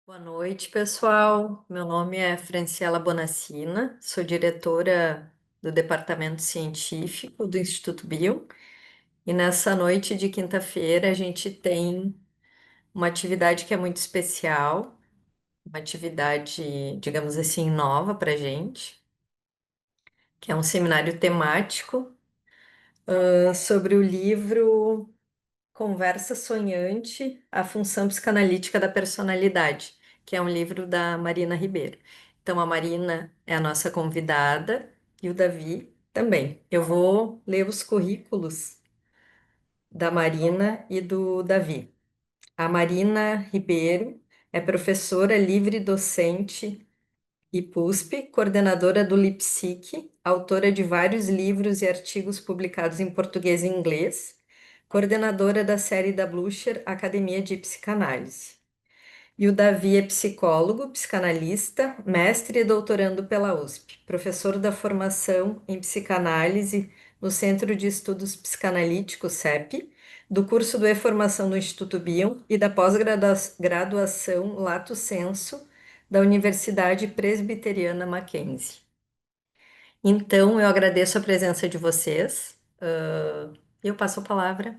Boa noite, pessoal. Meu nome é Franciela Bonacina, sou diretora do Departamento Científico do Instituto Bio. E nessa noite de quinta-feira a gente tem uma atividade que é muito especial, uma atividade, digamos assim, nova para a gente, que é um seminário temático sobre o livro Conversa Sonhante, a função psicanalítica da personalidade, que é um livro da Marina Ribeiro. Então, a Marina é a nossa convidada e o Davi também. Eu vou ler os currículos da Marina e do Davi. A Marina Ribeiro é professora livre docente e PUSP, coordenadora do Lipsic, autora de vários livros e artigos publicados em português e inglês, coordenadora da série da Blucher Academia de Psicanálise. E o Davi é psicólogo, psicanalista, mestre e doutorando pela USP, professor da formação em psicanálise no Centro de Estudos Psicanalíticos, CEP, do curso do E-Formação do Instituto Bion e da pós-graduação Lato Sensu da Universidade Presbiteriana Mackenzie. Então, eu agradeço a presença de vocês, e eu passo a palavra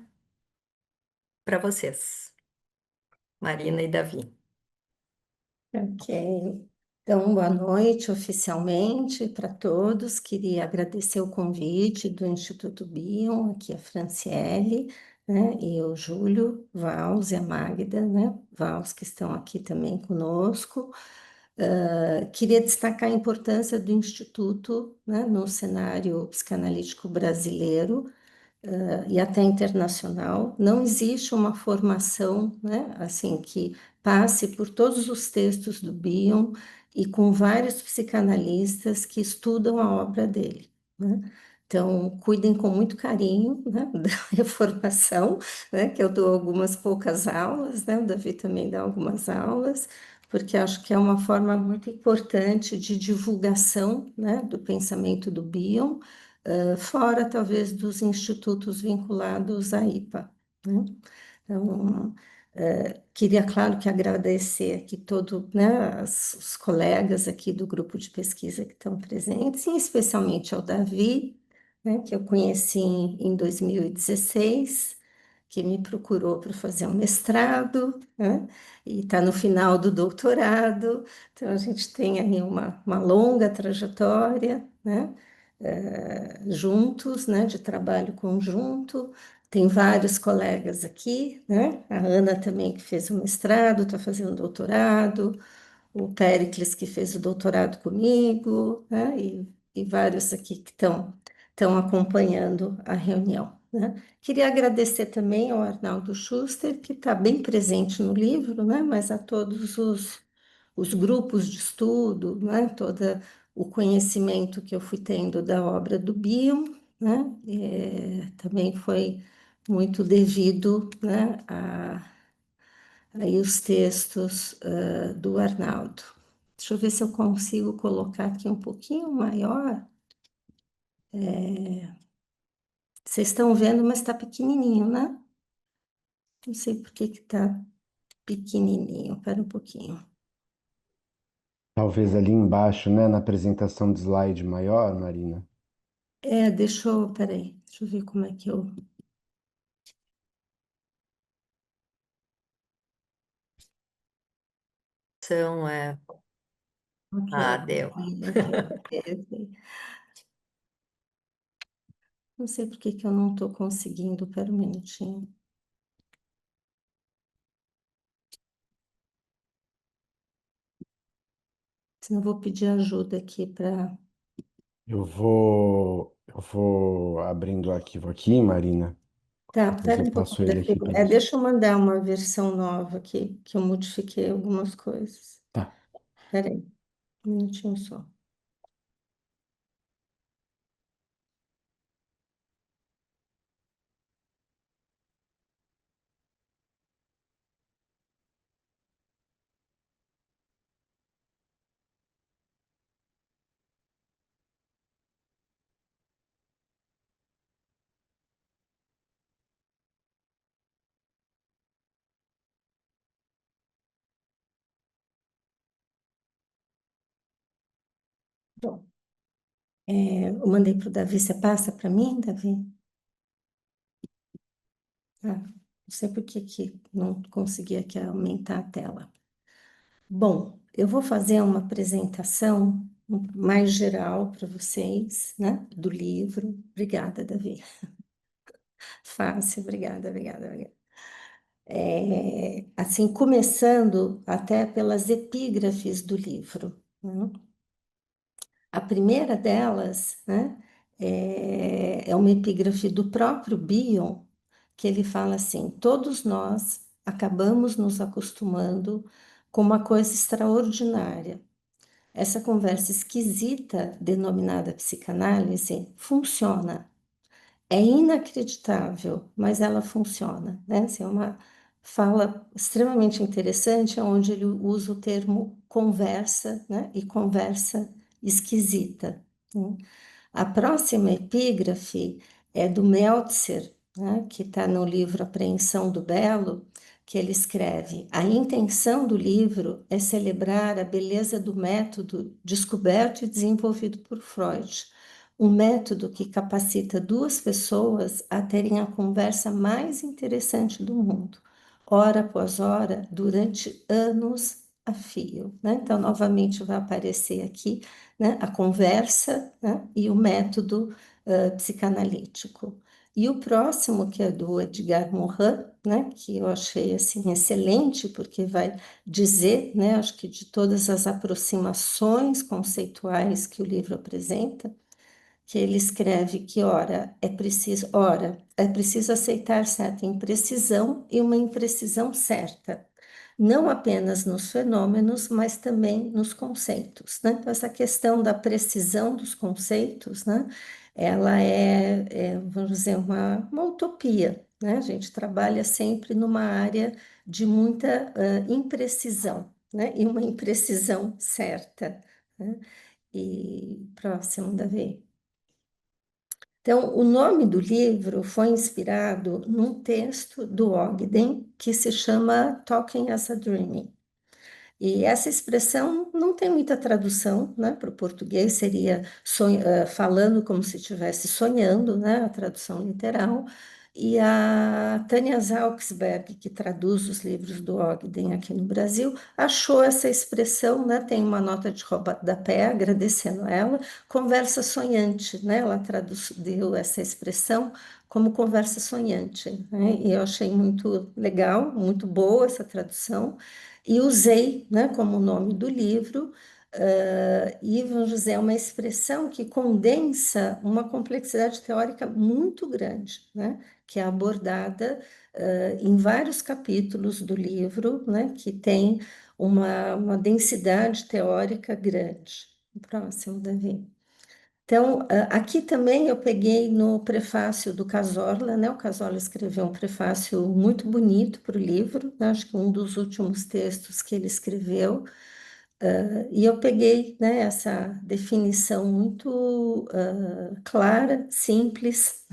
para vocês, Marina e Davi. Ok. Então, boa noite oficialmente para todos. Queria agradecer o convite do Instituto Bion, aqui a Franciele, né, e o Júlio, Vals e a Magda, né, Vals, que estão aqui também conosco. Queria destacar a importância do Instituto, né, no cenário psicanalítico brasileiro, e até internacional. Não existe uma formação, né, assim, que passe por todos os textos do Bion e com vários psicanalistas que estudam a obra dele, né? Então, cuidem com muito carinho, né, da reformação, né, que eu dou algumas poucas aulas, né, o Davi também dá algumas aulas, porque acho que é uma forma muito importante de divulgação, né, do pensamento do Bion, fora talvez dos institutos vinculados à IPA, né? Então, queria, claro, que agradecer aqui todo, né, os colegas aqui do grupo de pesquisa que estão presentes, e especialmente ao Davi, né, que eu conheci em 2016, que me procurou para fazer um mestrado, né, e está no final do doutorado, então a gente tem aí uma longa trajetória, né, juntos, né, de trabalho conjunto. Tem vários colegas aqui, né? A Ana também que fez o mestrado, está fazendo doutorado, o Péricles que fez o doutorado comigo, né? E vários aqui que estão acompanhando a reunião, né? Queria agradecer também ao Arnaldo Schuster, que está bem presente no livro, né? Mas a todos os grupos de estudo, né? Todo o conhecimento que eu fui tendo da obra do Bion, né? Também foi muito devido, né, aí os textos do Arnaldo. Deixa eu ver se eu consigo colocar aqui um pouquinho maior. Vocês estão vendo, mas está pequenininho, né? Não sei por que que está pequenininho. Espera um pouquinho. Talvez ali embaixo, né, na apresentação de slide maior, Marina. Peraí, deixa eu ver como é que eu... São, é... Ok, Ah, deu. ok. Não sei por que que eu não estou conseguindo. Espera um minutinho. Senão eu vou pedir ajuda aqui para... Eu vou abrindo o arquivo aqui, Marina. Tá, Depois pera eu um passo pouquinho. ele aqui para você. Deixa eu mandar uma versão nova aqui, que eu modifiquei algumas coisas. Tá. Espera aí, um minutinho só. Bom, eu mandei para o Davi, você passa para mim, Davi? Ah, não sei por que que não consegui aqui aumentar a tela. Bom, eu vou fazer uma apresentação mais geral para vocês, né, do livro. Obrigada, Davi. Fácil, obrigada, obrigada, obrigada. Assim, começando até pelas epígrafes do livro, né? A primeira delas, né, é uma epígrafe do próprio Bion, que ele fala assim: todos nós acabamos nos acostumando com uma coisa extraordinária. Essa conversa esquisita, denominada psicanálise, funciona. É inacreditável, mas ela funciona, né? Assim, é uma fala extremamente interessante, onde ele usa o termo conversa, né? E conversa esquisita, né? A próxima epígrafe é do Meltzer, né, que está no livro Apreensão do Belo, que ele escreve: a intenção do livro é celebrar a beleza do método descoberto e desenvolvido por Freud, um método que capacita duas pessoas a terem a conversa mais interessante do mundo, hora após hora, durante anos a fio, né? Então, novamente vai aparecer aqui, né, a conversa, né, e o método psicanalítico. E o próximo, que é do Edgar Morin, né, que eu achei assim excelente, porque vai dizer, né, acho que de todas as aproximações conceituais que o livro apresenta, que ele escreve que, ora, é preciso aceitar certa imprecisão e uma imprecisão certa, não apenas nos fenômenos, mas também nos conceitos, né? Então, essa questão da precisão dos conceitos, né? Ela vamos dizer, uma utopia, né? A gente trabalha sempre numa área de muita imprecisão, né? E uma imprecisão certa, né? E próximo, Davi. Então, o nome do livro foi inspirado num texto do Ogden que se chama Talking as a Dreaming. E essa expressão não tem muita tradução, né, para o português, seria falando como se estivesse sonhando, né, a tradução literal. E a Tânia Zauksberg, que traduz os livros do Ogden aqui no Brasil, achou essa expressão, né, tem uma nota de rodapé agradecendo ela, conversa sonhante, né, ela traduziu essa expressão como conversa sonhante, né, e eu achei muito legal, muito boa essa tradução e usei, né, como nome do livro, e vamos dizer, é uma expressão que condensa uma complexidade teórica muito grande, né, que é abordada em vários capítulos do livro, né, que tem uma densidade teórica grande. O próximo, Davi. Então, aqui também eu peguei no prefácio do Cazorla, né? O Cazorla escreveu um prefácio muito bonito para o livro, né? Acho que um dos últimos textos que ele escreveu. E eu peguei, né, essa definição muito clara, simples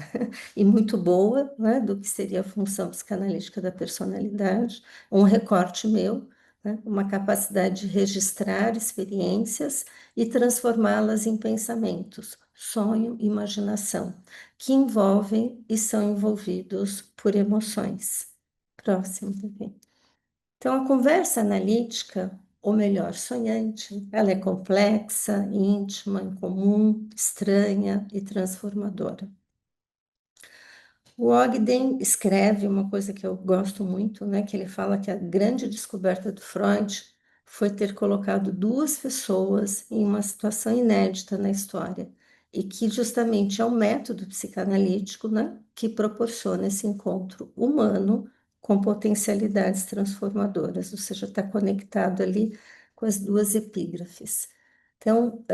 e muito boa, né, do que seria a função psicanalítica da personalidade, um recorte meu, né, uma capacidade de registrar experiências e transformá-las em pensamentos, sonho, imaginação, que envolvem e são envolvidos por emoções. Próximo, também. Então, a conversa analítica, ou melhor, sonhante, ela é complexa, íntima, incomum, estranha e transformadora. O Ogden escreve uma coisa que eu gosto muito, né, que ele fala que a grande descoberta do Freud foi ter colocado duas pessoas em uma situação inédita na história, e que justamente é o método psicanalítico, né, que proporciona esse encontro humano com potencialidades transformadoras, ou seja, está conectado ali com as duas epígrafes. Então,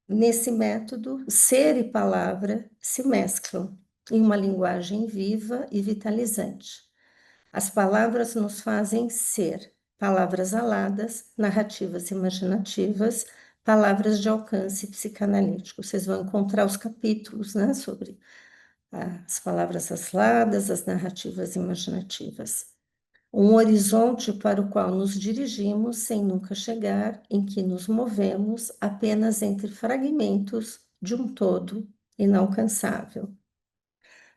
nesse método, ser e palavra se mesclam em uma linguagem viva e vitalizante. As palavras nos fazem ser palavras aladas, narrativas imaginativas, palavras de alcance psicanalítico. Vocês vão encontrar os capítulos, né, sobre as palavras aladas, as narrativas imaginativas. um horizonte para o qual nos dirigimos sem nunca chegar, em que nos movemos apenas entre fragmentos de um todo inalcançável.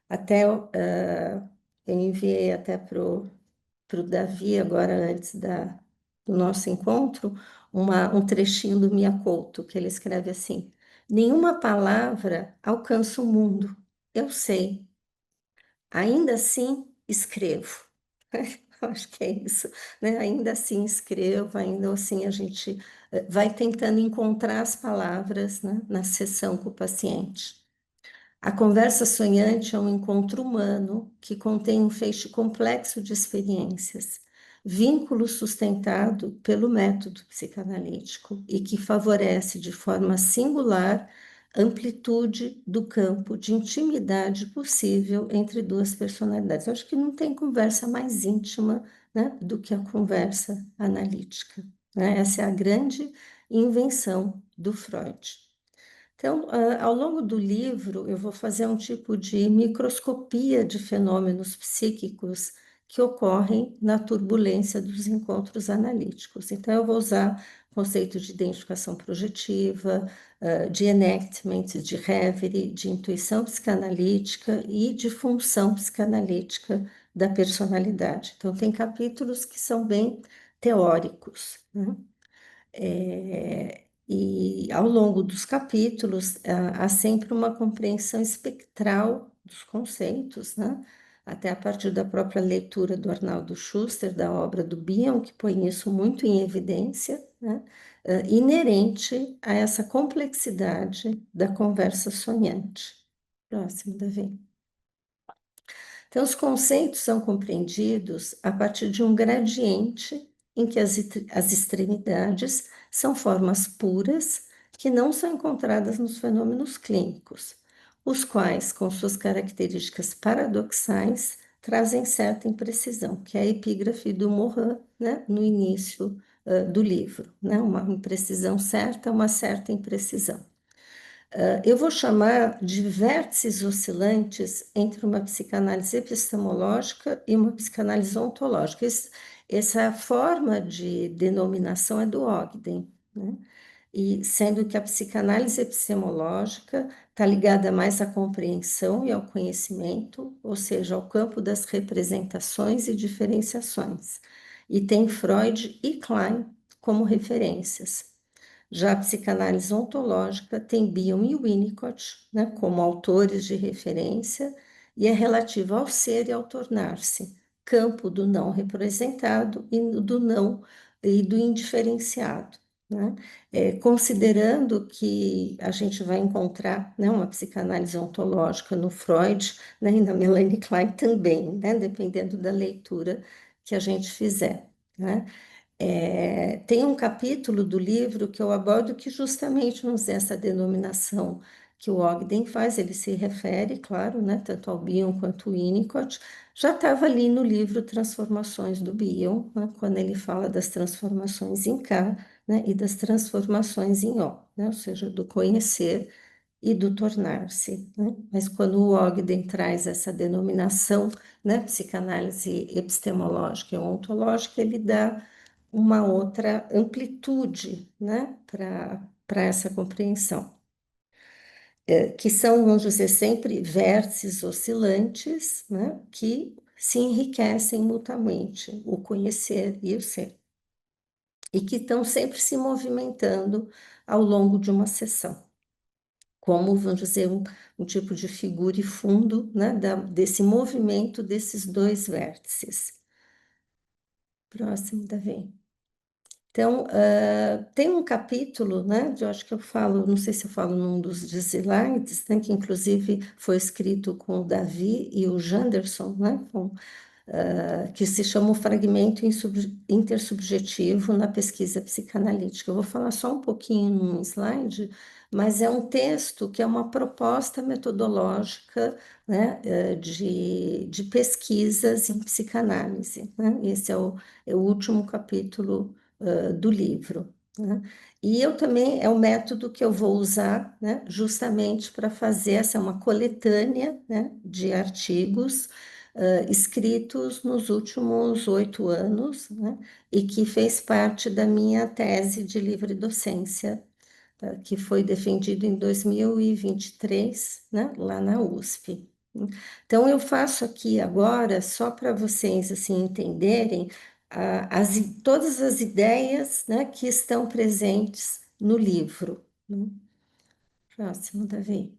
Até eu enviei até para o Davi, agora antes do nosso encontro, um trechinho do Mia Couto, que ele escreve assim: nenhuma palavra alcança o mundo, eu sei, ainda assim escrevo. Eu acho que é isso, né? Ainda assim escrevo, ainda assim a gente vai tentando encontrar as palavras, né, na sessão com o paciente. A conversa sonhante é um encontro humano que contém um feixe complexo de experiências, vínculo sustentado pelo método psicanalítico e que favorece de forma singular amplitude do campo de intimidade possível entre duas personalidades. Eu acho que não tem conversa mais íntima, né, do que a conversa analítica, né? Essa é a grande invenção do Freud. Então, ao longo do livro, eu vou fazer um tipo de microscopia de fenômenos psíquicos que ocorrem na turbulência dos encontros analíticos. Então, eu vou usar conceitos de identificação projetiva, de enactment, de reverie, de intuição psicanalítica e de função psicanalítica da personalidade. Então, tem capítulos que são bem teóricos, né? E ao longo dos capítulos, há sempre uma compreensão espectral dos conceitos, né? Até a partir da própria leitura do Arnaldo Schuster, da obra do Bion, que põe isso muito em evidência, né? Inerente a essa complexidade da conversa sonhante. Próximo, Davi. Então, os conceitos são compreendidos a partir de um gradiente em que as extremidades são formas puras que não são encontradas nos fenômenos clínicos, os quais, com suas características paradoxais, trazem certa imprecisão, que é a epígrafe do Morin, né, no início, do livro, né, uma imprecisão certa, uma certa imprecisão. Eu vou chamar de vértices oscilantes entre uma psicanálise epistemológica e uma psicanálise ontológica. Essa forma de denominação é do Ogden, né? E sendo que a psicanálise epistemológica está ligada mais à compreensão e ao conhecimento, ou seja, ao campo das representações e diferenciações, e tem Freud e Klein como referências. Já a psicanálise ontológica tem Bion e Winnicott, né, como autores de referência e é relativa ao ser e ao tornar-se, campo do não representado e do não e do indiferenciado, né? Considerando que a gente vai encontrar, né, uma psicanálise ontológica no Freud, né, e na Melanie Klein também, né, dependendo da leitura que a gente fizer, né? Tem um capítulo do livro que eu abordo que justamente nos essa denominação que o Ogden faz, ele se refere, claro, né, tanto ao Bion quanto ao Winnicott, já estava ali no livro Transformações do Bion, né, quando ele fala das transformações em K, né, e das transformações em O, né, ou seja, do conhecer e do tornar-se, né? Mas quando o Ogden traz essa denominação, né, psicanálise epistemológica e ontológica, ele dá uma outra amplitude, né, para essa compreensão, que são, vamos dizer, sempre vértices oscilantes, né, que se enriquecem mutuamente, o conhecer e o ser, e que estão sempre se movimentando ao longo de uma sessão, como, vamos dizer, um tipo de figura e fundo, né, desse movimento desses dois vértices. Próximo, Davi. Então, tem um capítulo, né, eu acho que eu falo, não sei se eu falo num dos slides, né, que inclusive foi escrito com o Davi e o Janderson, né, que se chama o fragmento intersubjetivo na pesquisa psicanalítica. Eu vou falar só um pouquinho num slide, mas é um texto que é uma proposta metodológica, né, de pesquisas em psicanálise, né? Esse é o último capítulo do livro, né? E eu também, é o método que eu vou usar, né, justamente para fazer essa uma coletânea, né, de artigos escritos nos últimos 8 anos, né, e que fez parte da minha tese de livre docência, que foi defendido em 2023, né, lá na USP. Então, eu faço aqui agora, só para vocês assim, entenderem todas as ideias, né, que estão presentes no livro, né? Próximo, Davi.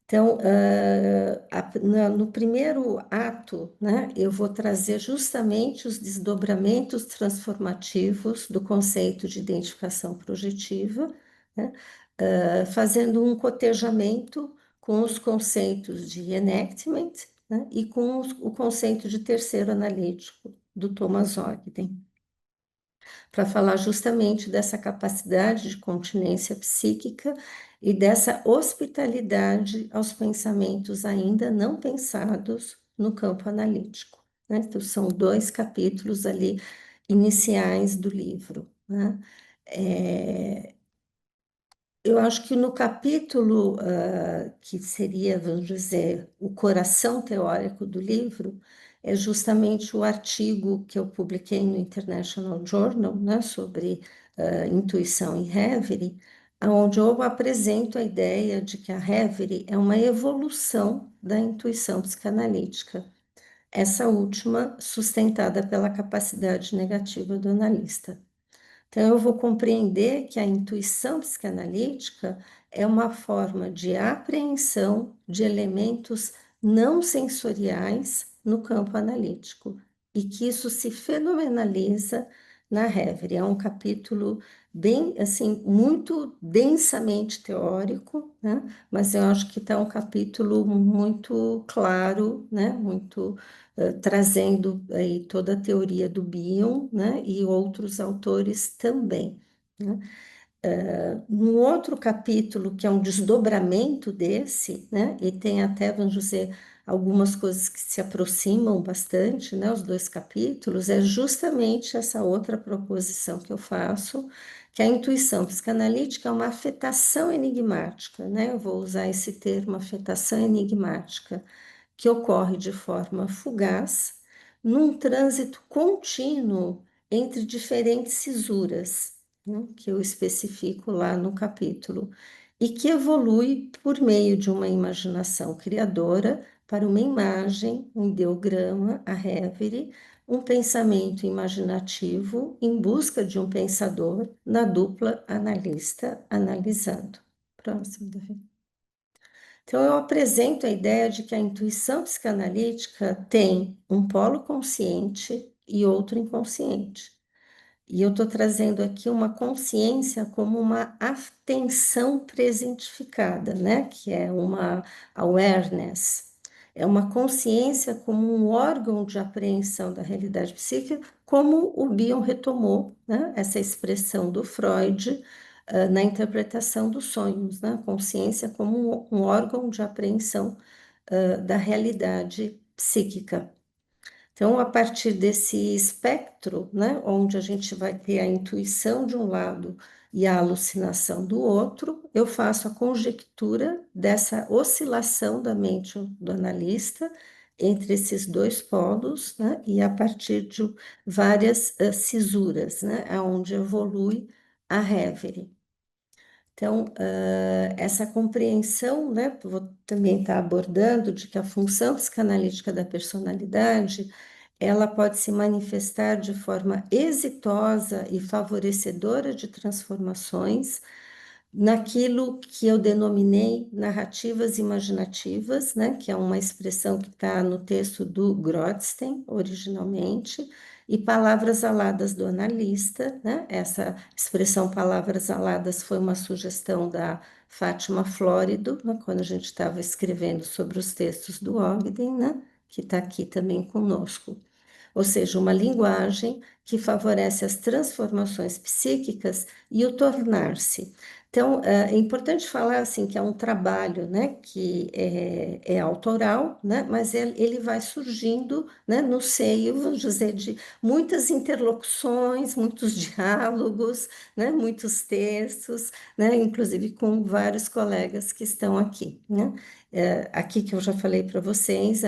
Então, no primeiro ato, né, eu vou trazer justamente os desdobramentos transformativos do conceito de identificação projetiva, né, fazendo um cotejamento com os conceitos de enactment, né, e com o conceito de terceiro analítico do Thomas Ogden, para falar justamente dessa capacidade de continência psíquica e dessa hospitalidade aos pensamentos ainda não pensados no campo analítico, né? Então, são 2 capítulos ali iniciais do livro, né? Eu acho que no capítulo que seria, vamos dizer, o coração teórico do livro, é justamente o artigo que eu publiquei no International Journal, né, sobre intuição e Reverie, onde eu apresento a ideia de que a Reverie é uma evolução da intuição psicanalítica, essa última sustentada pela capacidade negativa do analista. Então, eu vou compreender que a intuição psicanalítica é uma forma de apreensão de elementos não sensoriais no campo analítico e que isso se fenomenaliza na Reverie. É um capítulo bem, assim, muito densamente teórico, né? Mas eu acho que está um capítulo muito claro, né? Muito trazendo aí toda a teoria do Bion, né, e outros autores também, né. No outro capítulo, que é um desdobramento desse, né, e tem até, vamos dizer, algumas coisas que se aproximam bastante, né, os 2 capítulos, é justamente essa outra proposição que eu faço, que a intuição psicanalítica é uma afetação enigmática, né, eu vou usar esse termo, afetação enigmática, que ocorre de forma fugaz, num trânsito contínuo entre diferentes cisuras, né, que eu especifico lá no capítulo, e que evolui por meio de uma imaginação criadora para uma imagem, um ideograma, a Reverie, um pensamento imaginativo em busca de um pensador na dupla analista analisando. Próximo, Davi. Então, eu apresento a ideia de que a intuição psicanalítica tem um polo consciente e outro inconsciente. E eu estou trazendo aqui uma consciência como uma atenção presentificada, né? Que é uma awareness. É uma consciência como um órgão de apreensão da realidade psíquica, como o Bion retomou, né? Essa expressão do Freud, na interpretação dos sonhos, né? Consciência como um órgão de apreensão, da realidade psíquica. Então, a partir desse espectro, né, onde a gente vai ter a intuição de um lado e a alucinação do outro, eu faço a conjectura dessa oscilação da mente do analista entre esses 2 polos, né, e a partir de várias cisuras, né, aonde evolui a Reverie. Então, essa compreensão, né, vou também estar abordando de que a função psicanalítica da personalidade, ela pode se manifestar de forma exitosa e favorecedora de transformações naquilo que eu denominei narrativas imaginativas, né, que é uma expressão que está no texto do Grotstein, originalmente, e palavras aladas do analista, né? Essa expressão palavras aladas foi uma sugestão da Fátima Flórido, né, quando a gente estava escrevendo sobre os textos do Ogden, né, que está aqui também conosco. Ou seja, uma linguagem que favorece as transformações psíquicas e o tornar-se. Então, é importante falar assim que é um trabalho, né, que é autoral, né, mas ele vai surgindo, né, no seio, vamos dizer, de muitas interlocuções, muitos diálogos, né, muitos textos, né, inclusive com vários colegas que estão aqui, né. Aqui que eu já falei para vocês,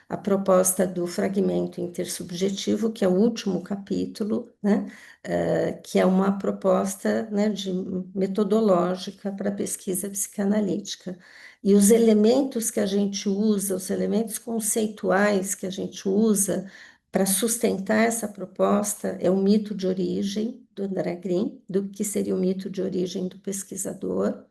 a proposta do fragmento intersubjetivo, que é o último capítulo, né? Que é uma proposta, né, metodológica para pesquisa psicanalítica. E os elementos que a gente usa, os elementos conceituais que a gente usa para sustentar essa proposta é o mito de origem do André Green, do que seria o mito de origem do pesquisador,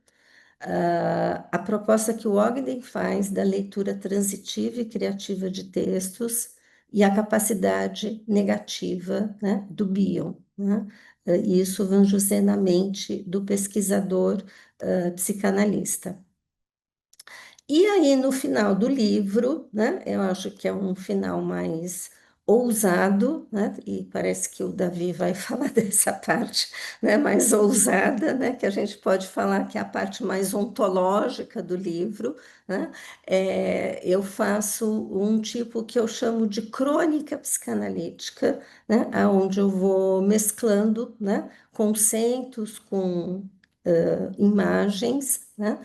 a proposta que o Ogden faz da leitura transitiva e criativa de textos e a capacidade negativa, né, do Bion, né? E isso Van José na mente do pesquisador psicanalista. E aí, no final do livro, né, eu acho que é um final mais ousado, né, e parece que o Davi vai falar dessa parte, né, mais ousada, né, que a gente pode falar que é a parte mais ontológica do livro, né. Eu faço um tipo que eu chamo de crônica psicanalítica, né, onde eu vou mesclando, né, conceitos com imagens, né,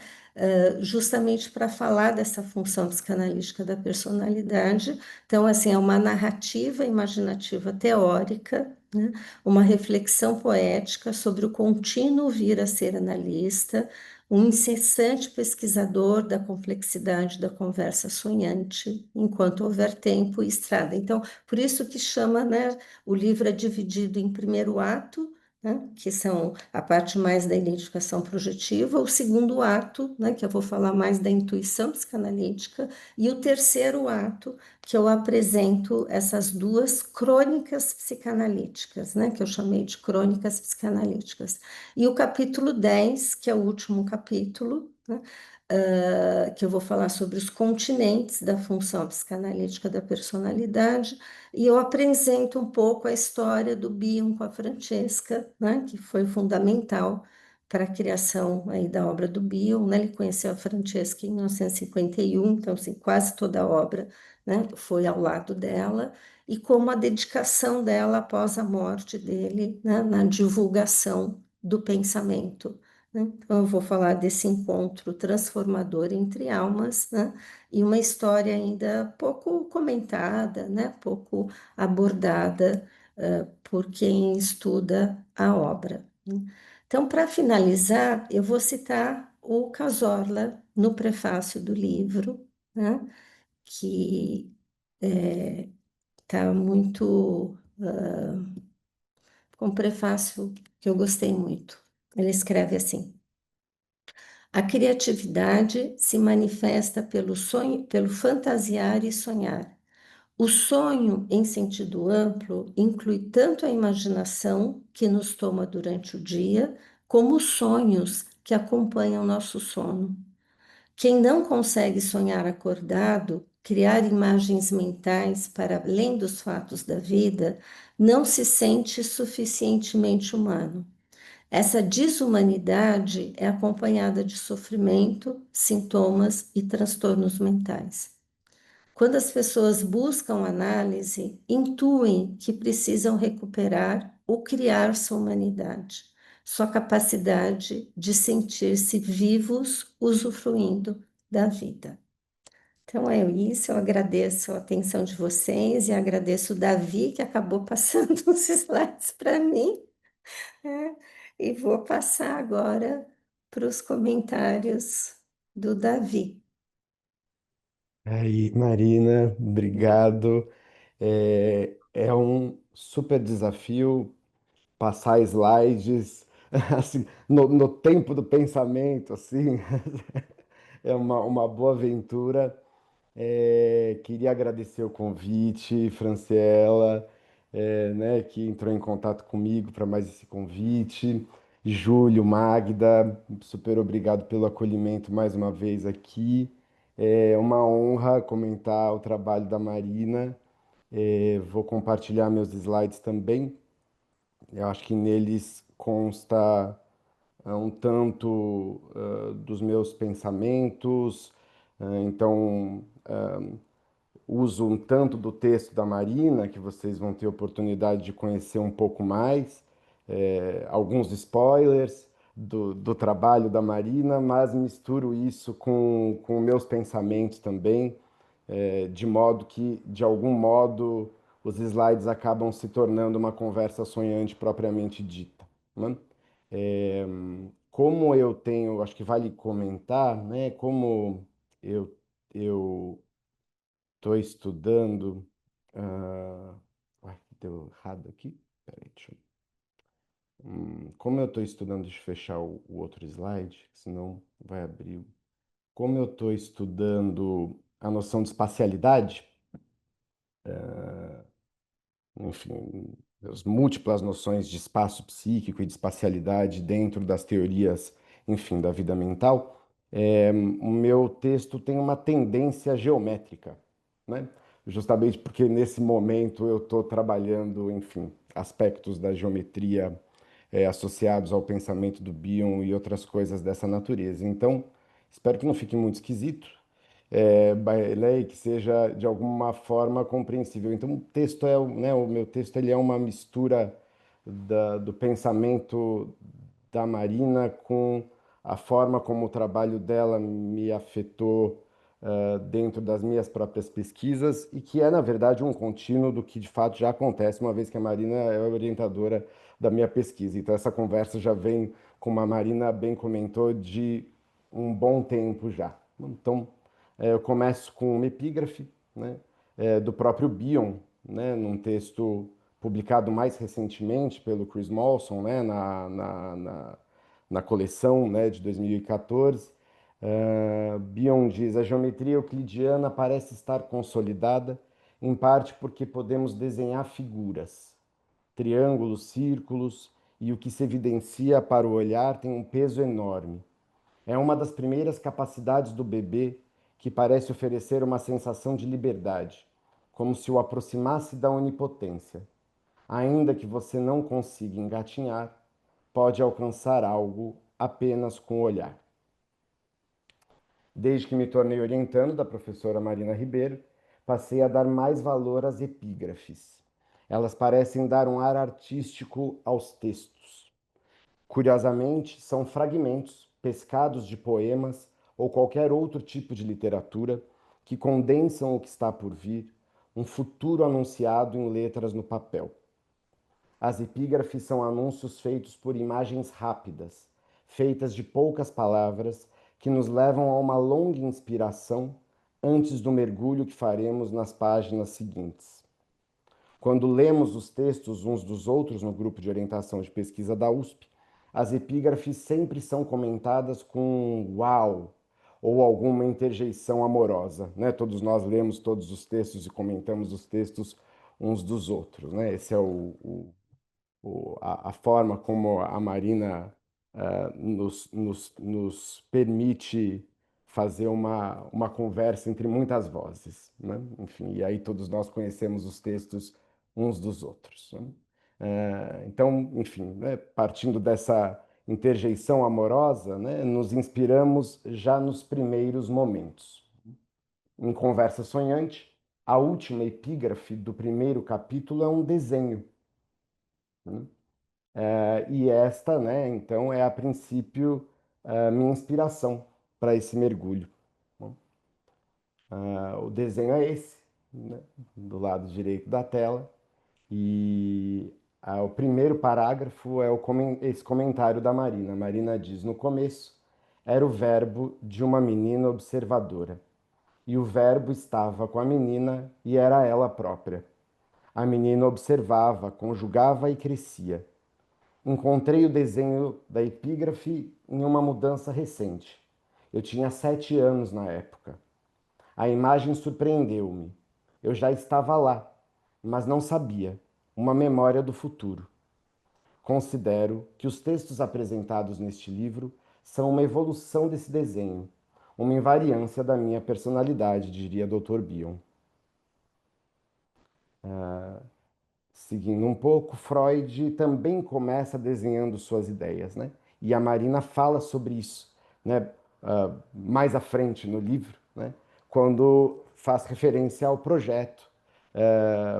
justamente para falar dessa função psicanalítica da personalidade. Então, assim, é uma narrativa imaginativa teórica, né? Uma reflexão poética sobre o contínuo vir a ser analista, um incessante pesquisador da complexidade da conversa sonhante, enquanto houver tempo e estrada. Então, por isso que chama, né, o livro é dividido em primeiro ato, né, que são a parte mais da identificação projetiva, o segundo ato, né, que eu vou falar mais da intuição psicanalítica, e o terceiro ato, que eu apresento essas duas crônicas psicanalíticas, né, que eu chamei de crônicas psicanalíticas. E o capítulo 10, que é o último capítulo, né, que eu vou falar sobre os continentes da função psicanalítica da personalidade, e eu apresento um pouco a história do Bion com a Francesca, né, que foi fundamental para a criação aí da obra do Bion, né? Ele conheceu a Francesca em 1951, então assim, quase toda a obra, né, foi ao lado dela, e como a dedicação dela após a morte dele, né, na divulgação do pensamento, né? Então, eu vou falar desse encontro transformador entre almas, né? E uma história ainda pouco comentada, né? Pouco abordada, por quem estuda a obra, né? Então, para finalizar, eu vou citar o Cazorla no prefácio do livro, né? Que está muito, com um prefácio que eu gostei muito. Ele escreve assim: a criatividade se manifesta pelo sonho, pelo fantasiar e sonhar. O sonho, em sentido amplo, inclui tanto a imaginação que nos toma durante o dia, como os sonhos que acompanham nosso sono. Quem não consegue sonhar acordado, criar imagens mentais para além dos fatos da vida, não se sente suficientemente humano. Essa desumanidade é acompanhada de sofrimento, sintomas e transtornos mentais. Quando as pessoas buscam análise, intuem que precisam recuperar ou criar sua humanidade, sua capacidade de sentir-se vivos usufruindo da vida. Então é isso, eu agradeço a atenção de vocês e agradeço o Davi que acabou passando os slides para mim. É, e vou passar agora para os comentários do Davi. Aí, Marina, obrigado. É um super desafio passar slides assim, no tempo do pensamento, assim, é uma boa aventura. Queria agradecer o convite, Franciela, né, que entrou em contato comigo para mais esse convite. Júlio, Magda, super obrigado pelo acolhimento mais uma vez aqui. É uma honra comentar o trabalho da Marina. Vou compartilhar meus slides também. Eu acho que neles consta um tanto dos meus pensamentos, então uso um tanto do texto da Marina, que vocês vão ter oportunidade de conhecer um pouco mais, alguns spoilers do trabalho da Marina, mas misturo isso com meus pensamentos também. de modo que, de algum modo, os slides acabam se tornando uma conversa sonhante propriamente dita, né? É, como eu tenho, acho que vale comentar, né? Como eu eu estou estudando, uai, deu errado aqui. Peraí, como eu estou estudando, deixa eu fechar o outro slide, senão vai abrir. Como eu estou estudando a noção de espacialidade, enfim, as múltiplas noções de espaço psíquico e de espacialidade dentro das teorias, enfim, da vida mental, o meu texto tem uma tendência geométrica, né? Justamente porque nesse momento eu estou trabalhando, enfim, aspectos da geometria associados ao pensamento do Bion e outras coisas dessa natureza. Então, espero que não fique muito esquisito, né, que seja de alguma forma compreensível. Então, o texto né, o meu texto ele é uma mistura do pensamento da Marina com a forma como o trabalho dela me afetou dentro das minhas próprias pesquisas e que é, na verdade, um contínuo do que de fato já acontece, uma vez que a Marina é a orientadora da minha pesquisa. Então, essa conversa já vem, como a Marina bem comentou, de um bom tempo já. Então, eu começo com uma epígrafe, né, do próprio Bion, né, num texto publicado mais recentemente pelo Chris Molson, né, na coleção, né, de 2014. Bion diz: a geometria euclidiana parece estar consolidada, em parte porque podemos desenhar figuras, triângulos, círculos, e o que se evidencia para o olhar tem um peso enorme. É uma das primeiras capacidades do bebê que parece oferecer uma sensação de liberdade, como se o aproximasse da onipotência. Ainda que você não consiga engatinhar, pode alcançar algo apenas com o olhar. Desde que me tornei orientando da professora Marina Ribeiro, passei a dar mais valor às epígrafes. Elas parecem dar um ar artístico aos textos. Curiosamente, são fragmentos, pescados de poemas ou qualquer outro tipo de literatura que condensam o que está por vir, um futuro anunciado em letras no papel. As epígrafes são anúncios feitos por imagens rápidas, feitas de poucas palavras, que nos levam a uma longa inspiração antes do mergulho que faremos nas páginas seguintes. Quando lemos os textos uns dos outros no grupo de orientação de pesquisa da USP, as epígrafes sempre são comentadas com uau ou alguma interjeição amorosa, né? Todos nós lemos todos os textos e comentamos os textos uns dos outros, né? Esse é a forma como a Marina nos permite fazer uma conversa entre muitas vozes, né? Enfim, e aí todos nós conhecemos os textos uns dos outros, né? Então, enfim, né, partindo dessa interjeição amorosa, né, nos inspiramos já nos primeiros momentos. Em Conversa Sonhante, a última epígrafe do primeiro capítulo é um desenho, né? E esta, né, então, é a princípio a minha inspiração para esse mergulho. O desenho é esse, né, do lado direito da tela, e o primeiro parágrafo é esse comentário da Marina. A Marina diz: no começo, era o verbo de uma menina observadora, e o verbo estava com a menina e era ela própria. A menina observava, conjugava e crescia. Encontrei o desenho da epígrafe em uma mudança recente. Eu tinha 7 anos na época. A imagem surpreendeu-me. Eu já estava lá, mas não sabia. Uma memória do futuro. Considero que os textos apresentados neste livro são uma evolução desse desenho, uma invariância da minha personalidade, diria Dr. Bion. Seguindo um pouco, Freud também começa desenhando suas ideias, né? E a Marina fala sobre isso, né? Mais à frente no livro, né? Quando faz referência ao projeto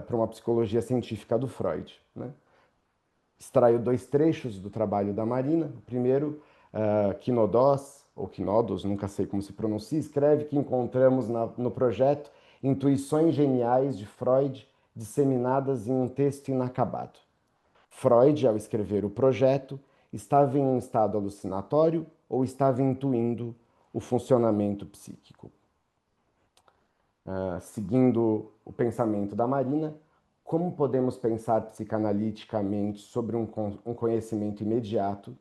para uma psicologia científica do Freud, né? Extraio 2 trechos do trabalho da Marina. O primeiro, Quinodós, ou Quinodos, nunca sei como se pronuncia, escreve que encontramos no projeto Intuições geniais de Freud disseminadas em um texto inacabado. Freud, ao escrever o projeto, estava em um estado alucinatório ou estava intuindo o funcionamento psíquico? Seguindo o pensamento da Marina, como podemos pensar psicanaliticamente sobre um conhecimento imediato,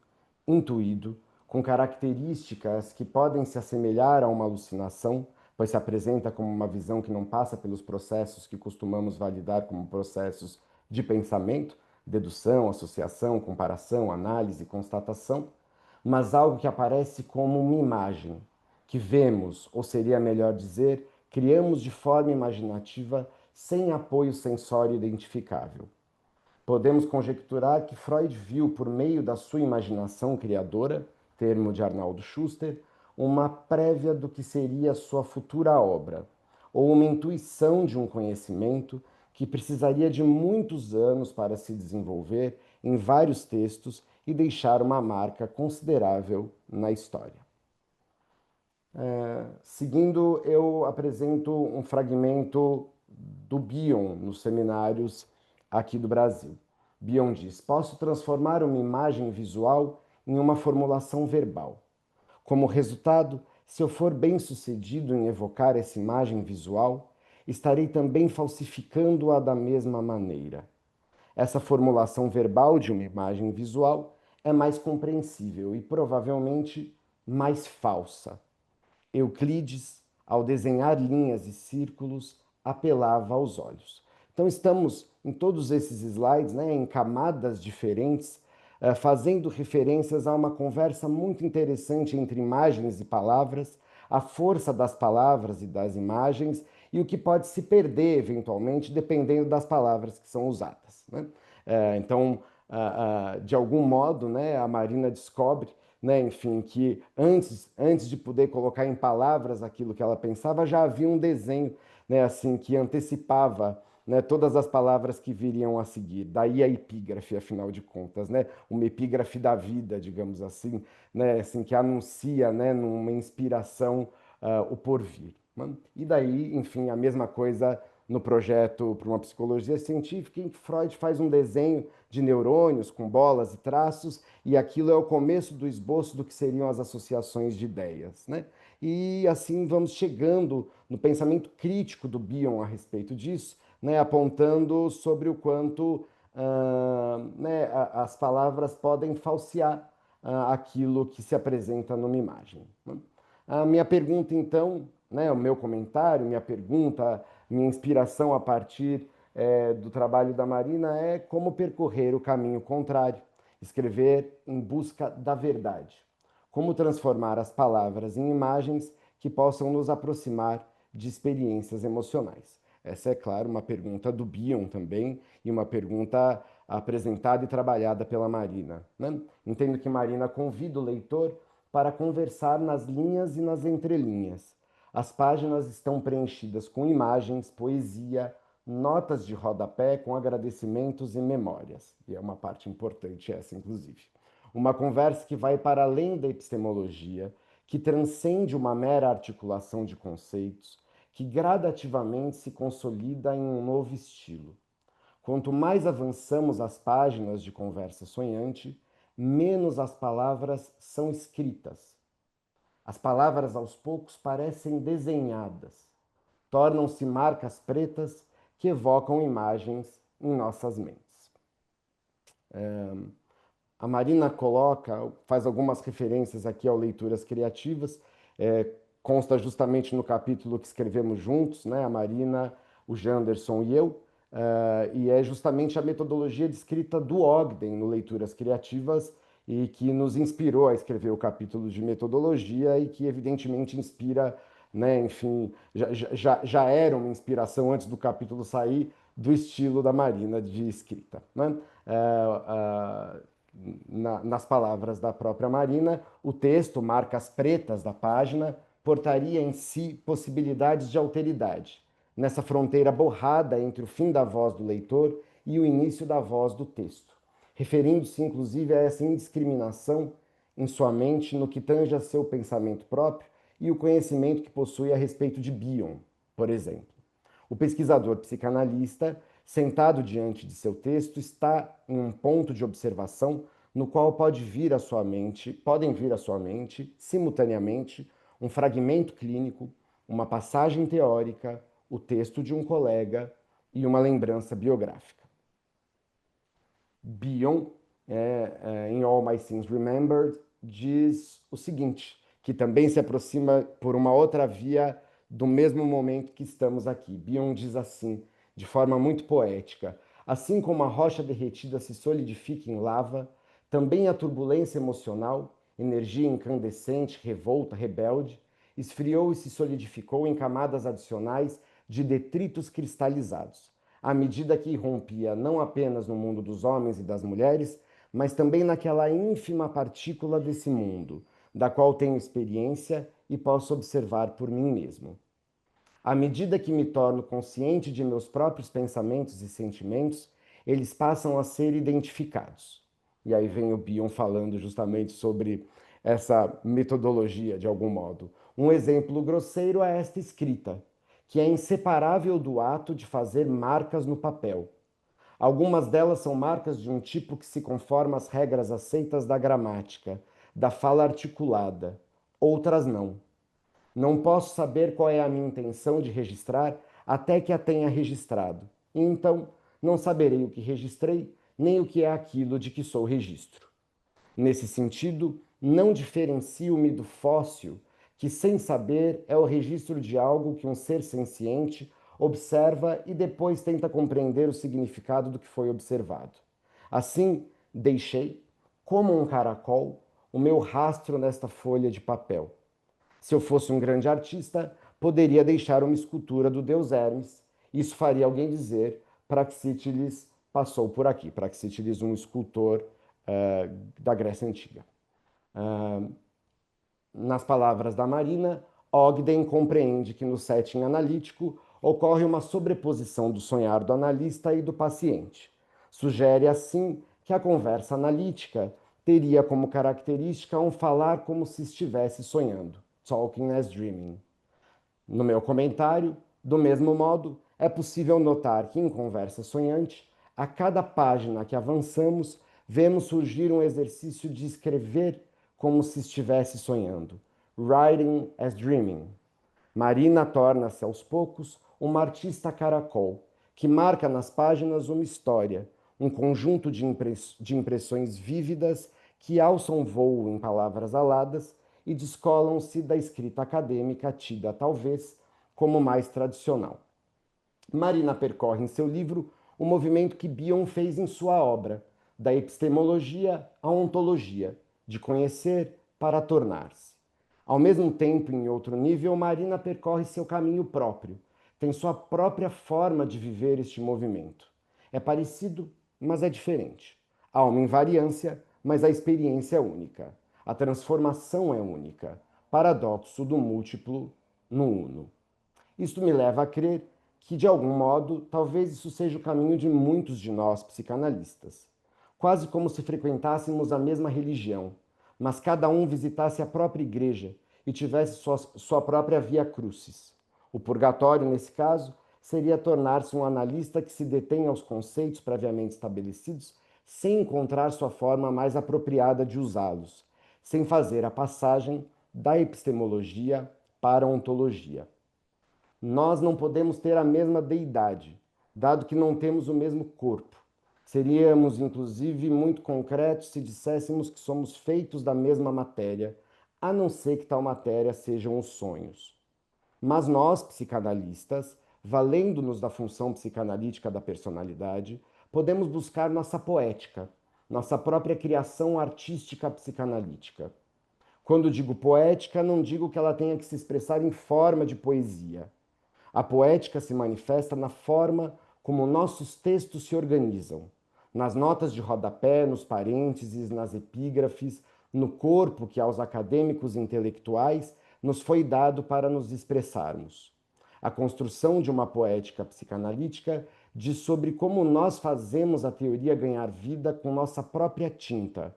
intuído, com características que podem se assemelhar a uma alucinação, pois se apresenta como uma visão que não passa pelos processos que costumamos validar como processos de pensamento, dedução, associação, comparação, análise, constatação, mas algo que aparece como uma imagem, que vemos, ou seria melhor dizer, criamos de forma imaginativa sem apoio sensório identificável. Podemos conjecturar que Freud viu, por meio da sua imaginação criadora, termo de Arnaldo Schuster, uma prévia do que seria sua futura obra, ou uma intuição de um conhecimento que precisaria de muitos anos para se desenvolver em vários textos e deixar uma marca considerável na história. Seguindo, eu apresento um fragmento do Bion nos seminários aqui do Brasil. Bion diz: posso transformar uma imagem visual em uma formulação verbal. Como resultado, se eu for bem-sucedido em evocar essa imagem visual, estarei também falsificando-a da mesma maneira. Essa formulação verbal de uma imagem visual é mais compreensível e provavelmente mais falsa. Euclides, ao desenhar linhas e círculos, apelava aos olhos. Então, estamos em todos esses slides, né, em camadas diferentes, fazendo referências a uma conversa muito interessante entre imagens e palavras, a força das palavras e das imagens e o que pode se perder, eventualmente, dependendo das palavras que são usadas. Né? Então, de algum modo, né, a Marina descobre, né, enfim, que antes de poder colocar em palavras aquilo que ela pensava, já havia um desenho, né, assim, que antecipava, né, todas as palavras que viriam a seguir. Daí a epígrafe, afinal de contas, né, uma epígrafe da vida, digamos assim, né, assim, que anuncia, né, numa inspiração, o porvir. Né? E daí, enfim, a mesma coisa no projeto para uma psicologia científica, em que Freud faz um desenho de neurônios com bolas e traços, e aquilo é o começo do esboço do que seriam as associações de ideias. Né? E assim vamos chegando no pensamento crítico do Bion a respeito disso, né? Apontando sobre o quanto né, as palavras podem falsear aquilo que se apresenta numa imagem. Né? A minha pergunta, então, né, o meu comentário, minha pergunta, minha inspiração a partir do trabalho da Marina é como percorrer o caminho contrário, escrever em busca da verdade. Como transformar as palavras em imagens que possam nos aproximar de experiências emocionais. Essa é, claro, uma pergunta do Bion também, e uma pergunta apresentada e trabalhada pela Marina. Né? Entendo que Marina convida o leitor para conversar nas linhas e nas entrelinhas. As páginas estão preenchidas com imagens, poesia, notas de rodapé com agradecimentos e memórias. E é uma parte importante essa, inclusive. Uma conversa que vai para além da epistemologia, que transcende uma mera articulação de conceitos, que gradativamente se consolida em um novo estilo. Quanto mais avançamos as páginas de conversa sonhante, menos as palavras são escritas. As palavras aos poucos parecem desenhadas, tornam-se marcas pretas que evocam imagens em nossas mentes. A Marina faz algumas referências aqui ao Leituras Criativas, consta justamente no capítulo que escrevemos juntos, né, a Marina, o Janderson e eu, e é justamente a metodologia de escrita do Ogden no Leituras Criativas e que nos inspirou a escrever o capítulo de metodologia e que evidentemente inspira, né, enfim, já era uma inspiração antes do capítulo sair do estilo da Marina de escrita. Né? Nas palavras da própria Marina, o texto, marcas pretas da página, portaria em si possibilidades de alteridade, nessa fronteira borrada entre o fim da voz do leitor e o início da voz do texto, referindo-se inclusive a essa indiscriminação em sua mente no que tange a seu pensamento próprio e o conhecimento que possui a respeito de Bion, por exemplo. O pesquisador psicanalista, sentado diante de seu texto, está em um ponto de observação no qual podem vir à sua mente, simultaneamente, um fragmento clínico, uma passagem teórica, o texto de um colega e uma lembrança biográfica. Bion, em All My Sins Remembered, diz o seguinte, que também se aproxima por uma outra via do mesmo momento que estamos aqui. Bion diz assim, de forma muito poética: assim como a rocha derretida se solidifica em lava, também a turbulência emocional, energia incandescente, revolta, rebelde, esfriou e se solidificou em camadas adicionais de detritos cristalizados, à medida que irrompia não apenas no mundo dos homens e das mulheres, mas também naquela ínfima partícula desse mundo, da qual tenho experiência e posso observar por mim mesmo. À medida que me torno consciente de meus próprios pensamentos e sentimentos, eles passam a ser identificados. E aí vem o Bion falando justamente sobre essa metodologia, de algum modo. Um exemplo grosseiro é esta escrita, que é inseparável do ato de fazer marcas no papel. Algumas delas são marcas de um tipo que se conforma às regras aceitas da gramática, da fala articulada. Outras não. Não posso saber qual é a minha intenção de registrar até que a tenha registrado. E então, não saberei o que registrei, nem o que é aquilo de que sou registro. Nesse sentido, não diferencio-me do fóssil, que sem saber é o registro de algo que um ser senciente observa e depois tenta compreender o significado do que foi observado. Assim, deixei, como um caracol, o meu rastro nesta folha de papel. Se eu fosse um grande artista, poderia deixar uma escultura do deus Hermes. Isso faria alguém dizer: Praxíteles passou por aqui. Praxíteles, um escultor da Grécia Antiga. Nas palavras da Marina, Ogden compreende que no setting analítico ocorre uma sobreposição do sonhar do analista e do paciente. Sugere, assim, que a conversa analítica teria como característica um falar como se estivesse sonhando, talking as dreaming. No meu comentário, do mesmo modo, é possível notar que em Conversa Sonhante, a cada página que avançamos, vemos surgir um exercício de escrever como se estivesse sonhando. Writing as dreaming. Marina torna-se aos poucos uma artista caracol, que marca nas páginas uma história, um conjunto de impressões vívidas que alçam voo em palavras aladas e descolam-se da escrita acadêmica tida, talvez, como mais tradicional. Marina percorre em seu livro o movimento que Bion fez em sua obra, da epistemologia à ontologia, de conhecer para tornar-se. Ao mesmo tempo, em outro nível, Marina percorre seu caminho próprio, tem sua própria forma de viver este movimento. É parecido, mas é diferente. Há uma invariância, mas a experiência é única. A transformação é única. Paradoxo do múltiplo no uno. Isto me leva a crer que, de algum modo, talvez isso seja o caminho de muitos de nós psicanalistas. Quase como se frequentássemos a mesma religião, mas cada um visitasse a própria igreja e tivesse sua própria via crucis. O purgatório, nesse caso, seria tornar-se um analista que se detém aos conceitos previamente estabelecidos sem encontrar sua forma mais apropriada de usá-los, sem fazer a passagem da epistemologia para a ontologia. Nós não podemos ter a mesma deidade, dado que não temos o mesmo corpo. Seríamos, inclusive, muito concretos se disséssemos que somos feitos da mesma matéria, a não ser que tal matéria sejam os sonhos. Mas nós, psicanalistas, valendo-nos da função psicanalítica da personalidade, podemos buscar nossa poética, nossa própria criação artística psicanalítica. Quando digo poética, não digo que ela tenha que se expressar em forma de poesia. A poética se manifesta na forma como nossos textos se organizam, nas notas de rodapé, nos parênteses, nas epígrafes, no corpo que aos acadêmicos intelectuais nos foi dado para nos expressarmos. A construção de uma poética psicanalítica diz sobre como nós fazemos a teoria ganhar vida com nossa própria tinta,